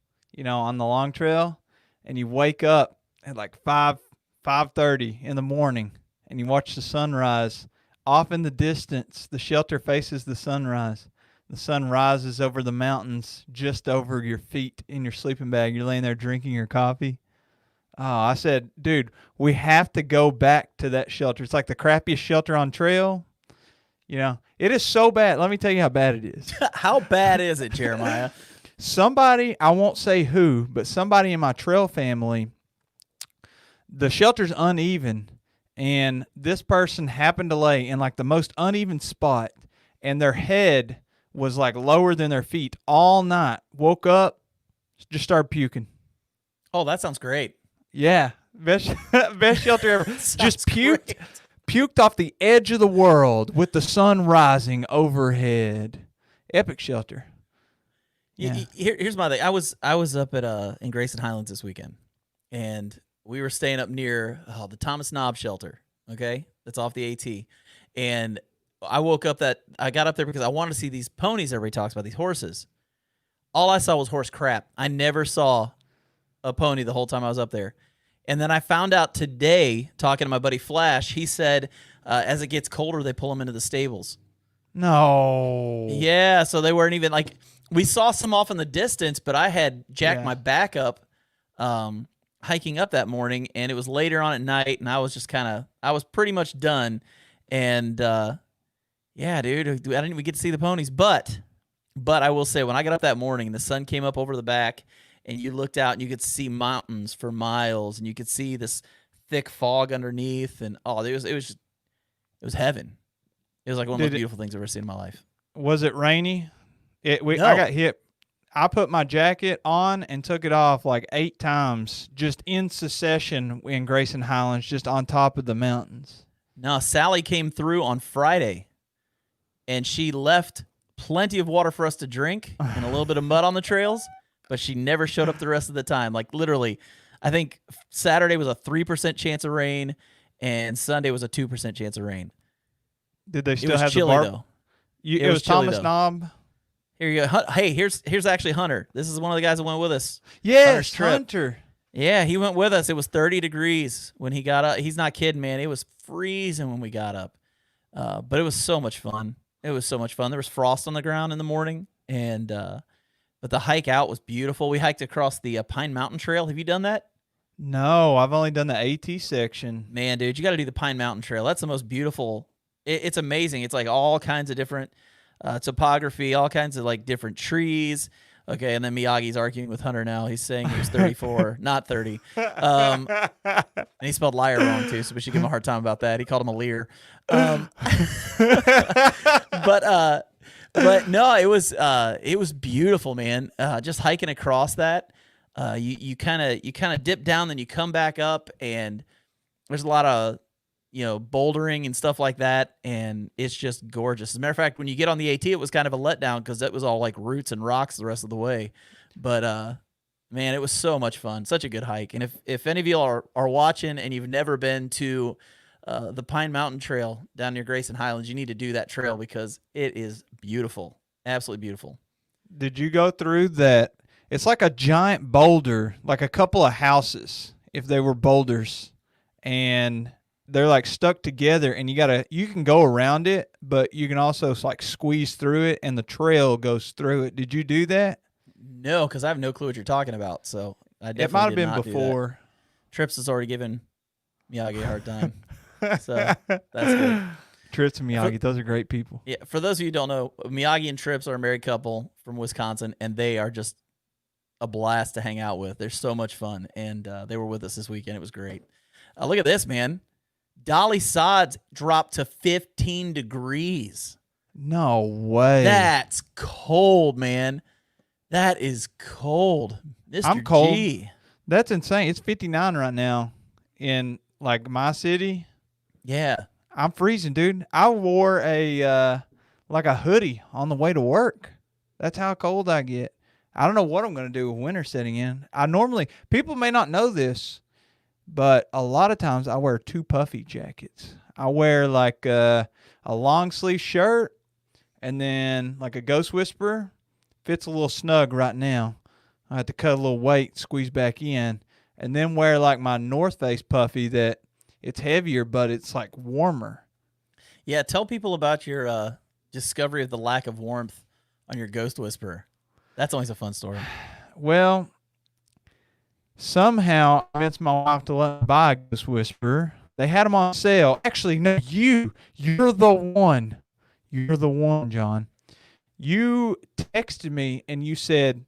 on the long trail, and you wake up at like 5:30 in the morning, and you watch the sunrise. Off in the distance, the shelter faces the sunrise. The sun rises over the mountains just over your feet in your sleeping bag. You're laying there drinking your coffee. Oh, I said, dude, we have to go back to that shelter. It's like the crappiest shelter on trail. It is so bad. Let me tell you how bad it is. How bad is it, Jeremiah? Somebody, I won't say who, but somebody in my trail family, the shelter's uneven, and this person happened to lay in like the most uneven spot, and their head was like lower than their feet all night. Woke up, just started puking. Oh, that sounds great. Yeah, best shelter ever. Just great. Puked off the edge of the world with the sun rising overhead. Epic shelter. Yeah. Here's my thing. I was up at in Grayson Highlands this weekend, and we were staying up near the Thomas Knob shelter. Okay, that's off the AT, and I got up there because I wanted to see these ponies everybody talks about, these horses. All I saw was horse crap. I never saw a pony the whole time I was up there. And then I found out today, talking to my buddy Flash, he said as it gets colder, they pull them into the stables. No. Yeah, so they weren't even like, we saw some off in the distance, but I had jacked my back up hiking up that morning, and it was later on at night, and I was just I was pretty much done. And yeah, dude, I didn't even get to see the ponies. But I will say, when I got up that morning, the sun came up over the back, and you looked out and you could see mountains for miles, and you could see this thick fog underneath, and it was heaven. It was like one of the most beautiful things I've ever seen in my life. Was it rainy? No. I got hit. I put my jacket on and took it off like 8 times just in succession in Grayson Highlands, just on top of the mountains. No, Sally came through on Friday, and she left plenty of water for us to drink and a little bit of mud on the trails, but she never showed up the rest of the time. Like, literally, I think Saturday was a 3% chance of rain, and Sunday was a 2% chance of rain. Did they still have chilly, the though. It was chilly, Thomas though. Knob. Here you go. Hey, here's actually Hunter. This is one of the guys that went with us. Yes, Hunter. Yeah, he went with us. It was 30 degrees when he got up. He's not kidding, man. It was freezing when we got up. But it was so much fun. It was so much fun. There was frost on the ground in the morning, and but the hike out was beautiful. We hiked across the Pine Mountain Trail. Have you done that? No, I've only done the AT section. Man, dude, you got to do the Pine Mountain Trail. That's the most beautiful. It's amazing. It's like all kinds of different topography, all kinds of like different trees. Okay, and then Miyagi's arguing with Hunter now. He's saying he was 34, not 30. And he spelled liar wrong too, so we should give him a hard time about that. He called him a leer. But no, it was beautiful, man. Just hiking across that. You kind of dip down, then you come back up, and there's a lot of bouldering and stuff like that, and it's just gorgeous. As a matter of fact, when you get on the AT, it was kind of a letdown because it was all like roots and rocks the rest of the way. But man, it was so much fun. Such a good hike. And if any of you are watching and you've never been to the Pine Mountain Trail down near Grayson Highlands, you need to do that trail because it is beautiful. Absolutely beautiful. Did you go through that? It's like a giant boulder, like a couple of houses, if they were boulders, and they're like stuck together, and you can go around it, but you can also like squeeze through it, and the trail goes through it. Did you do that? No, because I have no clue what you're talking about. So I definitely it might have did been not before. Trips has already given Miyagi a hard time, so that's good. Trips and Miyagi, those are great people. Yeah, for those of you who don't know, Miyagi and Trips are a married couple from Wisconsin, and they are just a blast to hang out with. They're so much fun, and they were with us this weekend. It was great. Look at this, man. Dolly Sods dropped to 15 degrees. No way. That's cold, man. That is cold. Mr. I'm cold. G. That's insane. It's 59 right now in like my city. Yeah. I'm freezing, dude. I wore a like a hoodie on the way to work. That's how cold I get. I don't know what I'm going to do with winter setting in. People may not know this. but a lot of times I wear 2 puffy jackets. I wear like a long sleeve shirt and then like a Ghost Whisperer. Fits a little snug right now. I have to cut a little weight, squeeze back in, and then wear like my North Face puffy that it's heavier, but it's like warmer. Yeah, tell people about your discovery of the lack of warmth on your Ghost Whisperer. That's always a fun story. Well, somehow I convinced my wife to let me buy a Ghost Whisperer. They had them on sale. Actually, no, you're the one. You're the one, John. You texted me and you said,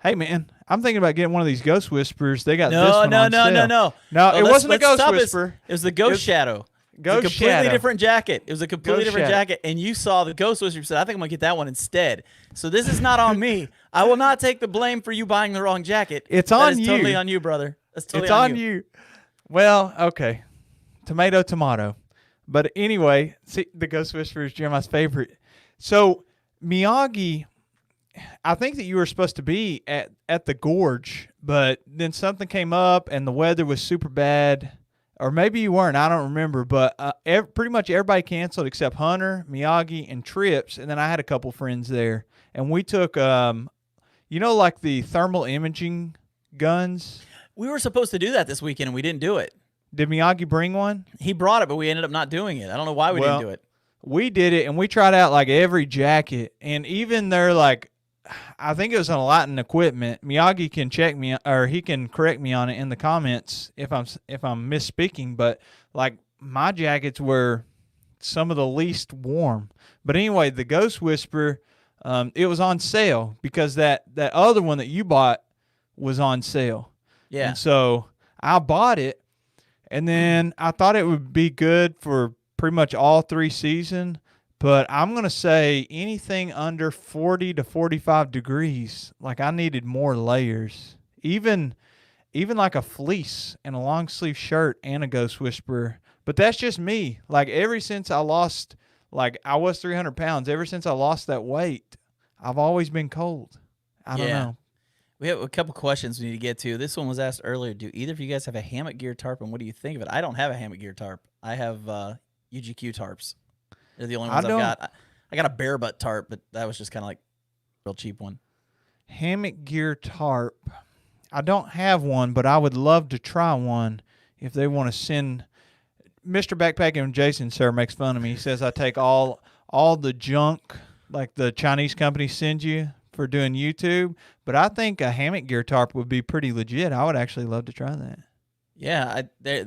"Hey man, I'm thinking about getting one of these Ghost Whisperers. They got this one on sale." No. No, it wasn't a Ghost Whisperer. It was the Ghost Shadow. Ghost a completely Shadow. different jacket. It was a completely Ghost different Shadow. jacket, and you saw the Ghost Whisperer. Said, "I think I'm gonna get that one instead." So this is not on me. I will not take the blame for you buying the wrong jacket. It's That on is you. Totally on you, brother. That's totally It's on you. Well, okay. Tomato, tomato. But anyway, see, the Ghost Whisperer is Jeremiah's favorite. So Miyagi, I think that you were supposed to be at the gorge, but then something came up and the weather was super bad. Or maybe you weren't. I don't remember. But pretty much everybody canceled except Hunter, Miyagi, and Trips. And then I had a couple friends there. And we took, like the thermal imaging guns. We were supposed to do that this weekend, and we didn't do it. Did Miyagi bring one? He brought it, but we ended up not doing it. I don't know why we didn't do it. We did it, and we tried out like every jacket. And even they're like, I think it was on Latin equipment. Miyagi can check me, or he can correct me on it in the comments if I'm misspeaking. But like my jackets were some of the least warm. But anyway, the Ghost Whisperer, it was on sale because that other one that you bought was on sale. Yeah. And so I bought it, and then I thought it would be good for pretty much all 3 seasons. But I'm going to say anything under 40 to 45 degrees, like I needed more layers. Even like a fleece and a long sleeve shirt and a Ghost Whisperer. But that's just me. Like ever since I lost, like I was 300 pounds, ever since I lost that weight, I've always been cold. I don't know. We have a couple questions we need to get to. This one was asked earlier. Do either of you guys have a hammock gear tarp, and what do you think of it? I don't have a hammock gear tarp. I have UGQ tarps. They're the only ones I've got. I got a bare butt tarp, but that was just kind of like a real cheap one. Hammock gear tarp. I don't have one, but I would love to try one if they want to send. Mr. Backpacking Jason, sir, makes fun of me. He says I take all the junk like the Chinese companies send you for doing YouTube, but I think a hammock gear tarp would be pretty legit. I would actually love to try that. Yeah, I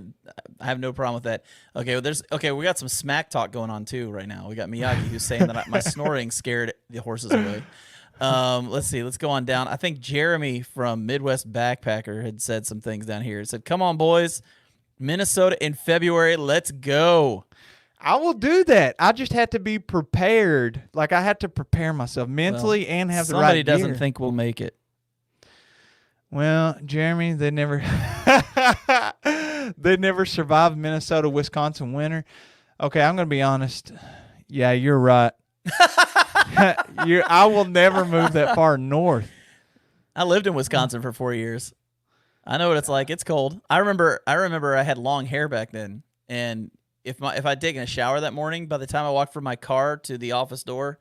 have no problem with that. Okay, we got some smack talk going on too right now. We got Miyagi who's saying that my snoring scared the horses away. Let's see. Let's go on down. I think Jeremy from Midwest Backpacker had said some things down here. He said, "Come on, boys, Minnesota in February. Let's go." I will do that. I just had to be prepared. Like I had to prepare myself mentally and have the right Somebody gear. doesn't think we'll make it. Well, Jeremy, they never survived Minnesota, Wisconsin winter. Okay, I'm going to be honest. Yeah, you're right. I will never move that far north. I lived in Wisconsin for 4 years. I know what it's like. It's cold. I remember I had long hair back then, and if I'd taken a shower that morning, by the time I walked from my car to the office door,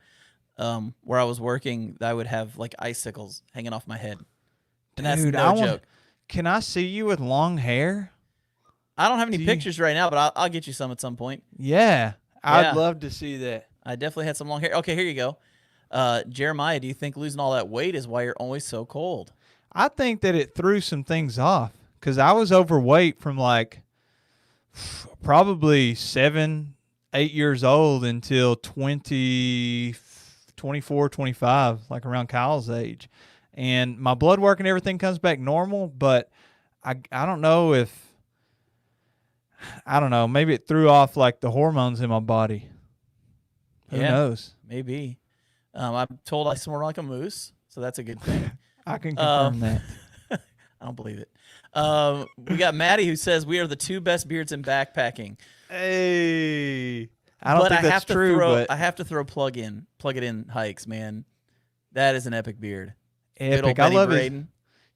where I was working, I would have like icicles hanging off my head. And that's no joke. Can I see you with long hair? I don't have any pictures right now, but I'll get you some at some point. Yeah, I'd love to see that. I definitely had some long hair. Okay, here you go. Jeremiah, do you think losing all that weight is why you're always so cold? I think that it threw some things off because I was overweight from like probably 7, 8 years old until 24, 25, like around Kyle's age. And my blood work and everything comes back normal, but I don't know maybe it threw off like the hormones in my body. Who knows? Maybe. I'm told I snore like a moose, so that's a good thing. I can confirm that. I don't believe it. We got Maddie who says we are the 2 best beards in backpacking. Hey, I don't think that's true, but I have to throw plug it in hikes, man. That is an epic beard. Epic. Good old I Benny love Braden.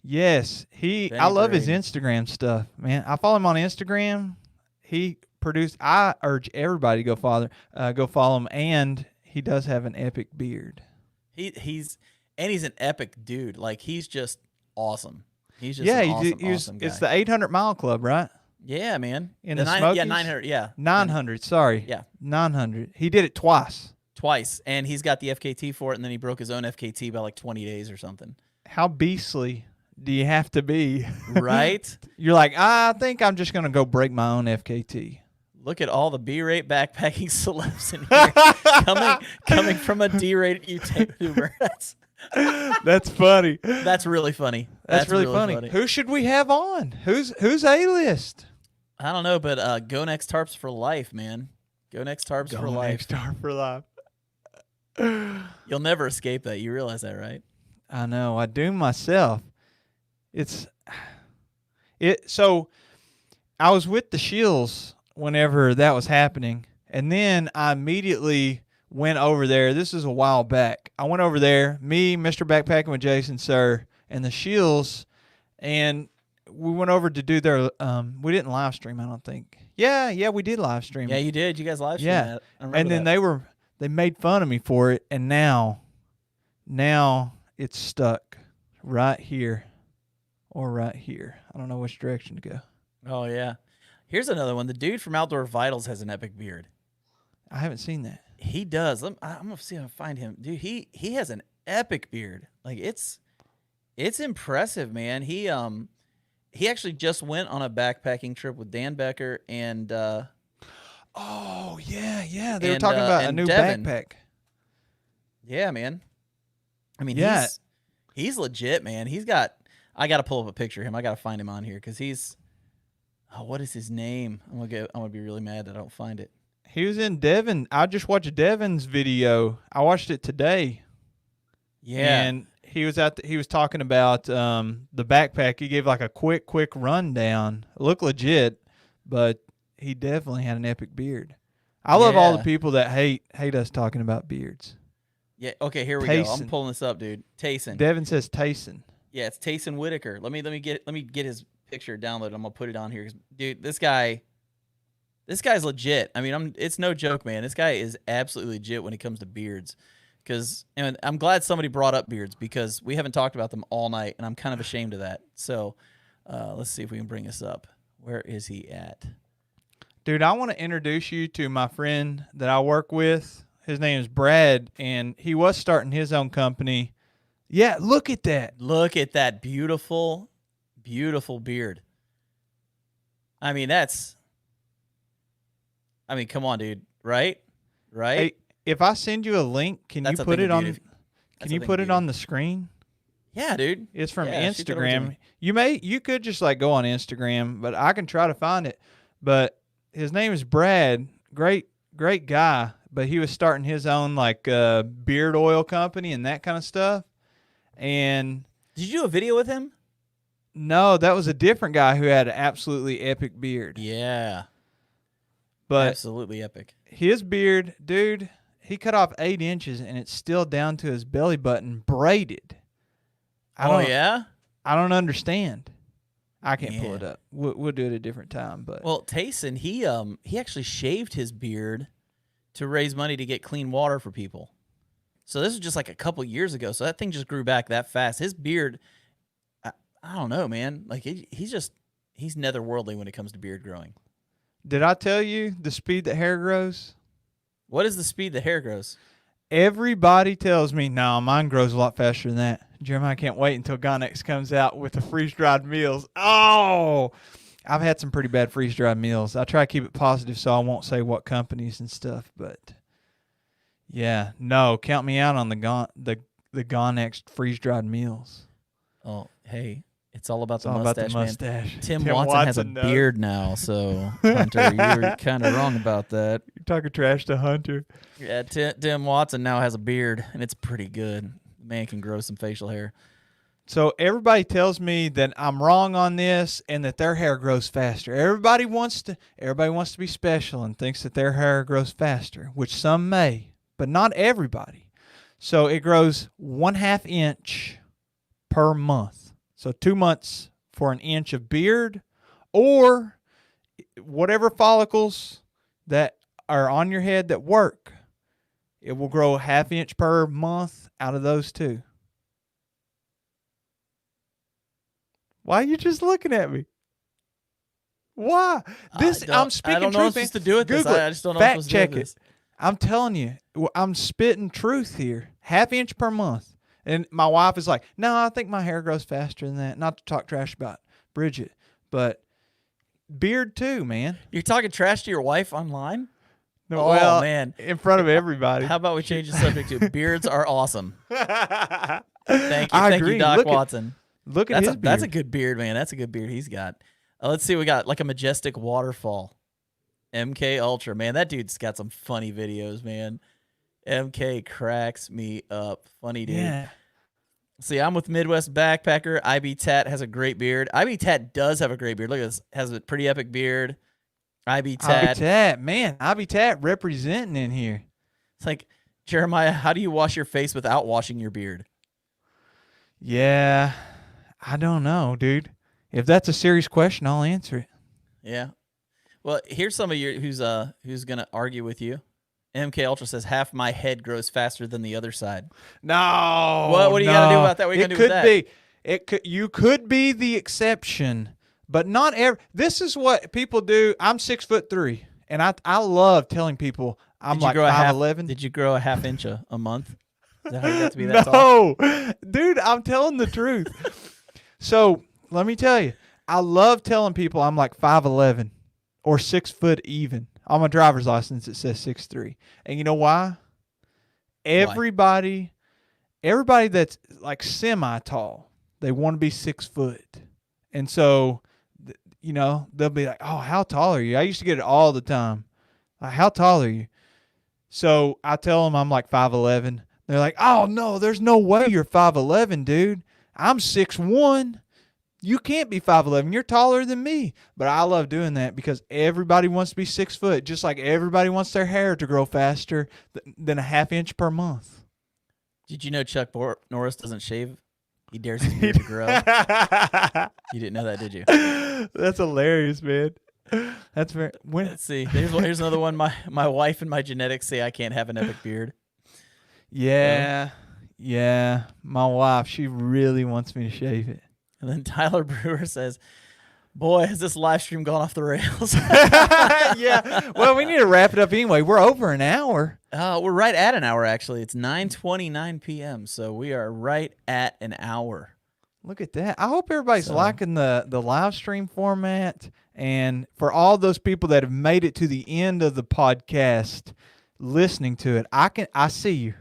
Yes, I Benny love his Brady. Instagram stuff, man. I follow him on Instagram. He produced. I urge everybody to go follow him, and he does have an epic beard. He's an epic dude. Like he's just awesome. He's just Yeah, an awesome it's guy. the 800 Mile Club, right? Yeah, man. In The the yeah, Smokies? 900. Yeah, 900. Sorry. Yeah, 900. He did it twice. twice, and he's got the FKT for it, and then he broke his own FKT by like 20 days or something. How beastly do you have to be? Right? You're like, I think I'm just gonna go break my own FKT. Look at all the B-rate backpacking celebs in here coming from a D-rated YouTuber. That's funny. That's really funny. That's really funny. Who should we have on? Who's A-list? I don't know, but Go Next Tarps for life, man. Go Next Tarps for life. Star for life. You'll never escape that. You realize that, right? I know. I do myself. So I was with the Shills whenever that was happening, and then I immediately went over there. This is a while back. I went over there, me, Mr. Backpacking with Jason, sir, and the Shills, and we went over to do their. We didn't live stream, I don't think. Yeah, we did live stream. Yeah, you did. You guys live streamed that. I remember and then that. they made fun of me for it, and now it's stuck right here or right here. I don't know which direction to go. Oh yeah. Here's another one. The dude from Outdoor Vitals has an epic beard. I haven't seen that. He does. I'm gonna see if I can find him. Dude, he has an epic beard. Like it's impressive, man. He actually just went on a backpacking trip with Dan Becker and Oh yeah. They were and, talking about a and new Devin. backpack. Yeah, man. I mean, Yeah. he's legit, man. I got to pull up a picture of him. I got to find him on here because he's. Oh, what is his name? I'm gonna be really mad that I don't find it. He was in Devon. I just watched Devon's video. I watched it today. Yeah, And he was he was talking about the backpack. He gave like a quick rundown. It looked legit, but he definitely had an epic beard. I love all the Yeah. people that hate us talking about beards. yeah. Okay, here we go. I'm Tayson. pulling this up, dude. Tayson. Devin says Tayson. Yeah, it's Tayson Whitaker. Let me get his picture downloaded. I'm gonna put it on here, dude. This guy's legit. I mean, it's no joke, man. This guy is absolutely legit when it comes to beards. And I'm glad somebody brought up beards because we haven't talked about them all night, and I'm kind of ashamed of that. So, let's see if we can bring this up. Where is he at? Dude, I want to introduce you to my friend that I work with. His name is Brad, and he was starting his own company. Yeah, look at that. Look at that beautiful, beautiful beard. I mean, come on, dude. Right? Hey, if I send you a link, can That's you a put thing it of on? beauty. Can That's a you thing put of it on the screen? Yeah, dude. It's from Yeah, shoot that over to Instagram. me. You could just like go on Instagram, but I can try to find it. But his name is Brad. Great guy. But he was starting his own like beard oil company and that kind of stuff. And Did you do a video with him? no, that was a different guy who had an absolutely epic beard. Yeah. But Absolutely epic. his beard, dude, he cut off 8 inches and it's still down to his belly button, braided. Yeah? I don't understand. I can't pull Yeah. it up. We'll do it a different time. But Well, Tayson, he actually shaved his beard to raise money to get clean water for people. So this was just like a couple years ago. So that thing just grew back that fast. His beard, I don't know, man. Like he's netherworldly when it comes to beard growing. did I tell you the speed that hair grows? What is the speed the hair grows? Everybody tells me, no, mine grows a lot faster than that. Jeremiah can't wait until Gonex comes out with the freeze-dried meals. Oh, I've had some pretty bad freeze-dried meals. I try to keep it positive so I won't say what companies and stuff, but yeah, no, count me out on the Gonex freeze-dried meals. Oh, hey, it's all about It's the all mustache, about the man. mustache. Tim Watson has a knows. beard now, so Hunter, you're kind of wrong about that. You're talking trash to Hunter. Yeah, Tim Watson now has a beard, and it's pretty good. The man can grow some facial hair. So everybody tells me that I'm wrong on this and that their hair grows faster. Everybody wants to be special and thinks that their hair grows faster, which some may, but not everybody. So it grows 1/2 inch per month. So 2 months for an inch of beard, or whatever follicles that are on your head that work, it will grow a half inch per month out of those two. Why are you just looking at me? Why? I'm speaking I don't know truth, what I'm supposed to do with this. Google it. I just don't know what I'm Fact supposed to do check with it. this. I'm telling you, I'm spitting truth here. Half inch per month. And my wife is like, no, I think my hair grows faster than that. Not to talk trash about Bridget, but beard too, man. You're talking trash to your wife online? No, Oh, well, man. in front of everybody. How about we change the subject to beards are awesome? Thank Thank agree. you, Doc Look Watson. Look at That's his a beard. that's a good beard, man. That's a good beard he's got. Let's see, we got like a majestic waterfall. MK Ultra, man, that dude's got some funny videos, man. MK cracks me up. Funny dude. Yeah. See, I'm with Midwest Backpacker. IB Tat has a great beard. IB Tat does have a great beard. Look at this. Has a pretty epic beard. IB Tat. IB Tat, man. IB Tat representing in here. It's like, Jeremiah, how do you wash your face without washing your beard? Yeah. I don't know, dude. If that's a serious question, I'll answer it. Yeah. Well, here's some of your who's gonna argue with you. MK Ultra says half my head grows faster than the other side. No. What do you gotta do about that? What are you gonna do with that? It could. You could be the exception, but not every. This is what people do. I'm 6'3", and I love telling people I'm like 5'11". Did you grow a half inch a month? Is that how you got to be that tall? No, dude, I'm telling the truth. So let me tell you, I love telling people I'm like 5'11" or 6 foot even. On my driver's license, it says 6'3". And you know why? Everybody that's like semi-tall, they want to be 6 foot. And so, they'll be like, oh, how tall are you? I used to get it all the time. Like, how tall are you? So I tell them I'm like 5'11". They're like, oh, no, there's no way you're 5'11", dude. I'm 6'1". You can't be 5'11". You're taller than me. But I love doing that because everybody wants to be 6 foot, just like everybody wants their hair to grow faster than a half inch per month. Did you know Chuck Norris doesn't shave? He dares his beard to grow. You didn't know that, did you? That's hilarious, man. That's very. Let's see. Here's another one. My wife and my genetics say I can't have an epic beard. Yeah. Yeah. My wife, she really wants me to shave it. And then Tyler Brewer says, boy, has this live stream gone off the rails. Yeah. Well, we need to wrap it up anyway. We're over an hour. We're right at an hour, actually. It's 9:29 p.m., so we are right at an hour. Look at that. I hope everybody's liking the live stream format. And for all those people that have made it to the end of the podcast listening to it, I see you.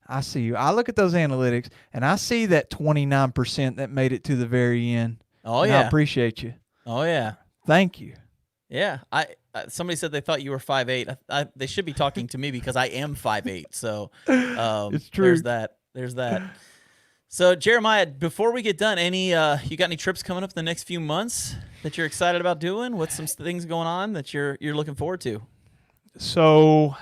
I see you. I look at those analytics, and I see that 29% that made it to the very end. Oh, and yeah. I appreciate you. Oh, yeah. Thank you. Yeah. Somebody said they thought you were 5'8". They should be talking to me because I am 5'8". So it's true. There's that. So, Jeremiah, before we get done, you got any trips coming up in the next few months that you're excited about doing? What's some things going on that you're looking forward to? So,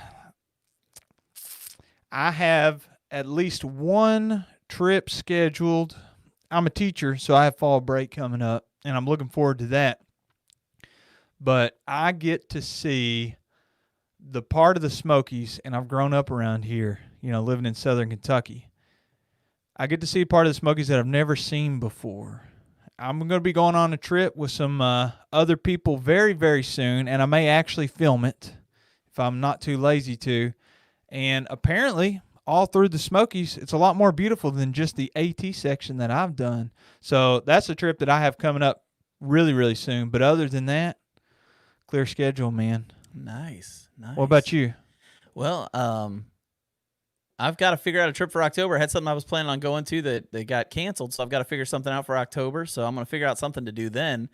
I have at least one trip scheduled. I'm a teacher, so I have fall break coming up, and I'm looking forward to that. But I get to see the part of the Smokies, and I've grown up around here, living in southern Kentucky. I get to see part of the Smokies that I've never seen before. I'm going to be going on a trip with some other people very, very soon, and I may actually film it if I'm not too lazy to. And apparently, all through the Smokies, it's a lot more beautiful than just the AT section that I've done. So that's a trip that I have coming up really, really soon. But other than that, clear schedule, man. Nice. What about you? Well, I've got to figure out a trip for October. I had something I was planning on going to that got canceled, so I've got to figure something out for October. So I'm going to figure out something to do then.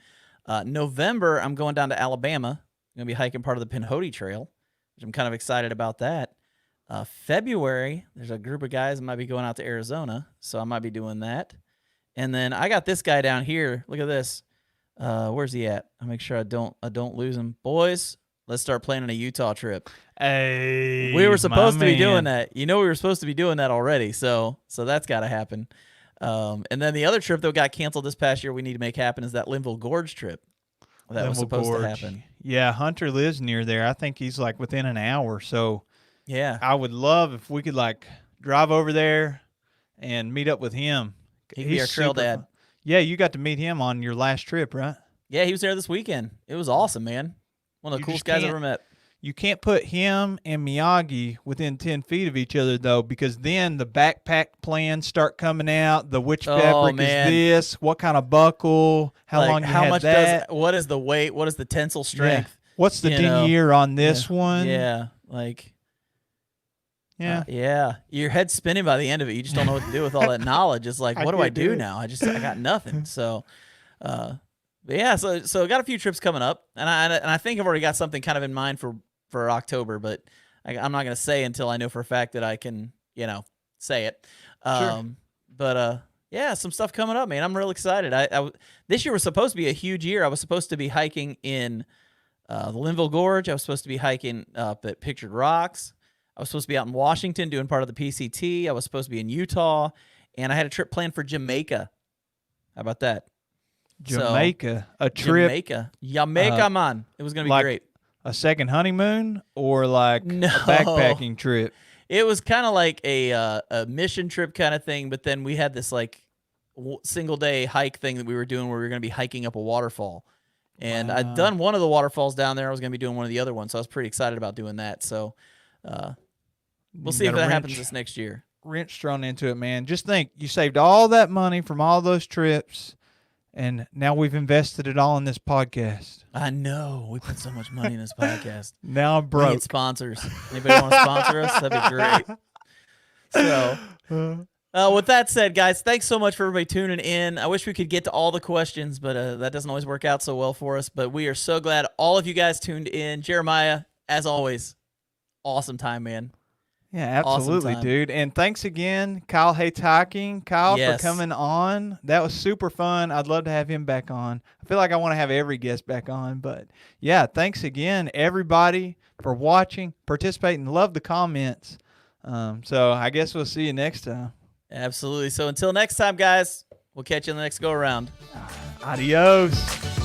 November, I'm going down to Alabama. I'm going to be hiking part of the Tahoe Trail, which I'm kind of excited about that. February, there's a group of guys that might be going out to Arizona, so I might be doing that. And then I got this guy down here. Look at this. Where's he at? I'll make sure I don't lose him. Boys, let's start planning a Utah trip. Hey, we were supposed to be doing that. We were supposed to be doing that already, so that's got to happen. And then the other trip that got canceled this past year we need to make happen is that Linville Gorge trip. That was supposed to happen. Yeah, Hunter lives near there. I think he's like within an hour. So yeah, I would love if we could like drive over there and meet up with him. He'd be our trail dad. Yeah, you got to meet him on your last trip, right? Yeah, he was there this weekend. It was awesome, man. One of the coolest guys I ever met. You can't put him and Miyagi within 10 feet of each other, though, because then the backpack plans start coming out. The which fabric is this? What kind of buckle? How long you how much that? What is the weight? What is the tensile strength? Yeah. What's the denier on this one? Yeah, yeah. Your head's spinning by the end of it. You just don't know what to do with all that knowledge. It's like, what do I do now? I got nothing. So, but yeah. So I got a few trips coming up, and I think I've already got something kind of in mind for October, but I'm not going to say until I know for a fact that I can, say it. Sure. But yeah, some stuff coming up, man. I'm real excited. This year was supposed to be a huge year. I was supposed to be hiking in the Linville Gorge. I was supposed to be hiking up at Pictured Rocks. I was supposed to be out in Washington doing part of the PCT. I was supposed to be in Utah, and I had a trip planned for Jamaica. How about that? Jamaica, a trip. Jamaica, man. It was going to be great. A second honeymoon or like a backpacking trip? It was kind of like a mission trip kind of thing, but then we had this like single day hike thing that we were doing where we were going to be hiking up a waterfall. And I'd done one of the waterfalls down there. I was going to be doing one of the other ones, so I was pretty excited about doing that. So we'll see if that happens this next year. Wrench thrown into it, man. Just think, you saved all that money from all those trips, and now we've invested it all in this podcast. I know. We put so much money in this podcast. Now I'm broke. We need sponsors. Anybody want to sponsor us? That'd be great. So, with that said, guys, thanks so much for everybody tuning in. I wish we could get to all the questions, but that doesn't always work out so well for us. But we are so glad all of you guys tuned in. Jeremiah, as always, awesome time, man. Yeah, absolutely, awesome, dude. And thanks again, Kyle Hates Hiking. Kyle, for coming on. That was super fun. I'd love to have him back on. I feel like I want to have every guest back on. But, yeah, thanks again, everybody, for watching, participating. Love the comments. So I guess we'll see you next time. Absolutely. So until next time, guys, we'll catch you in the next go-around. Adios.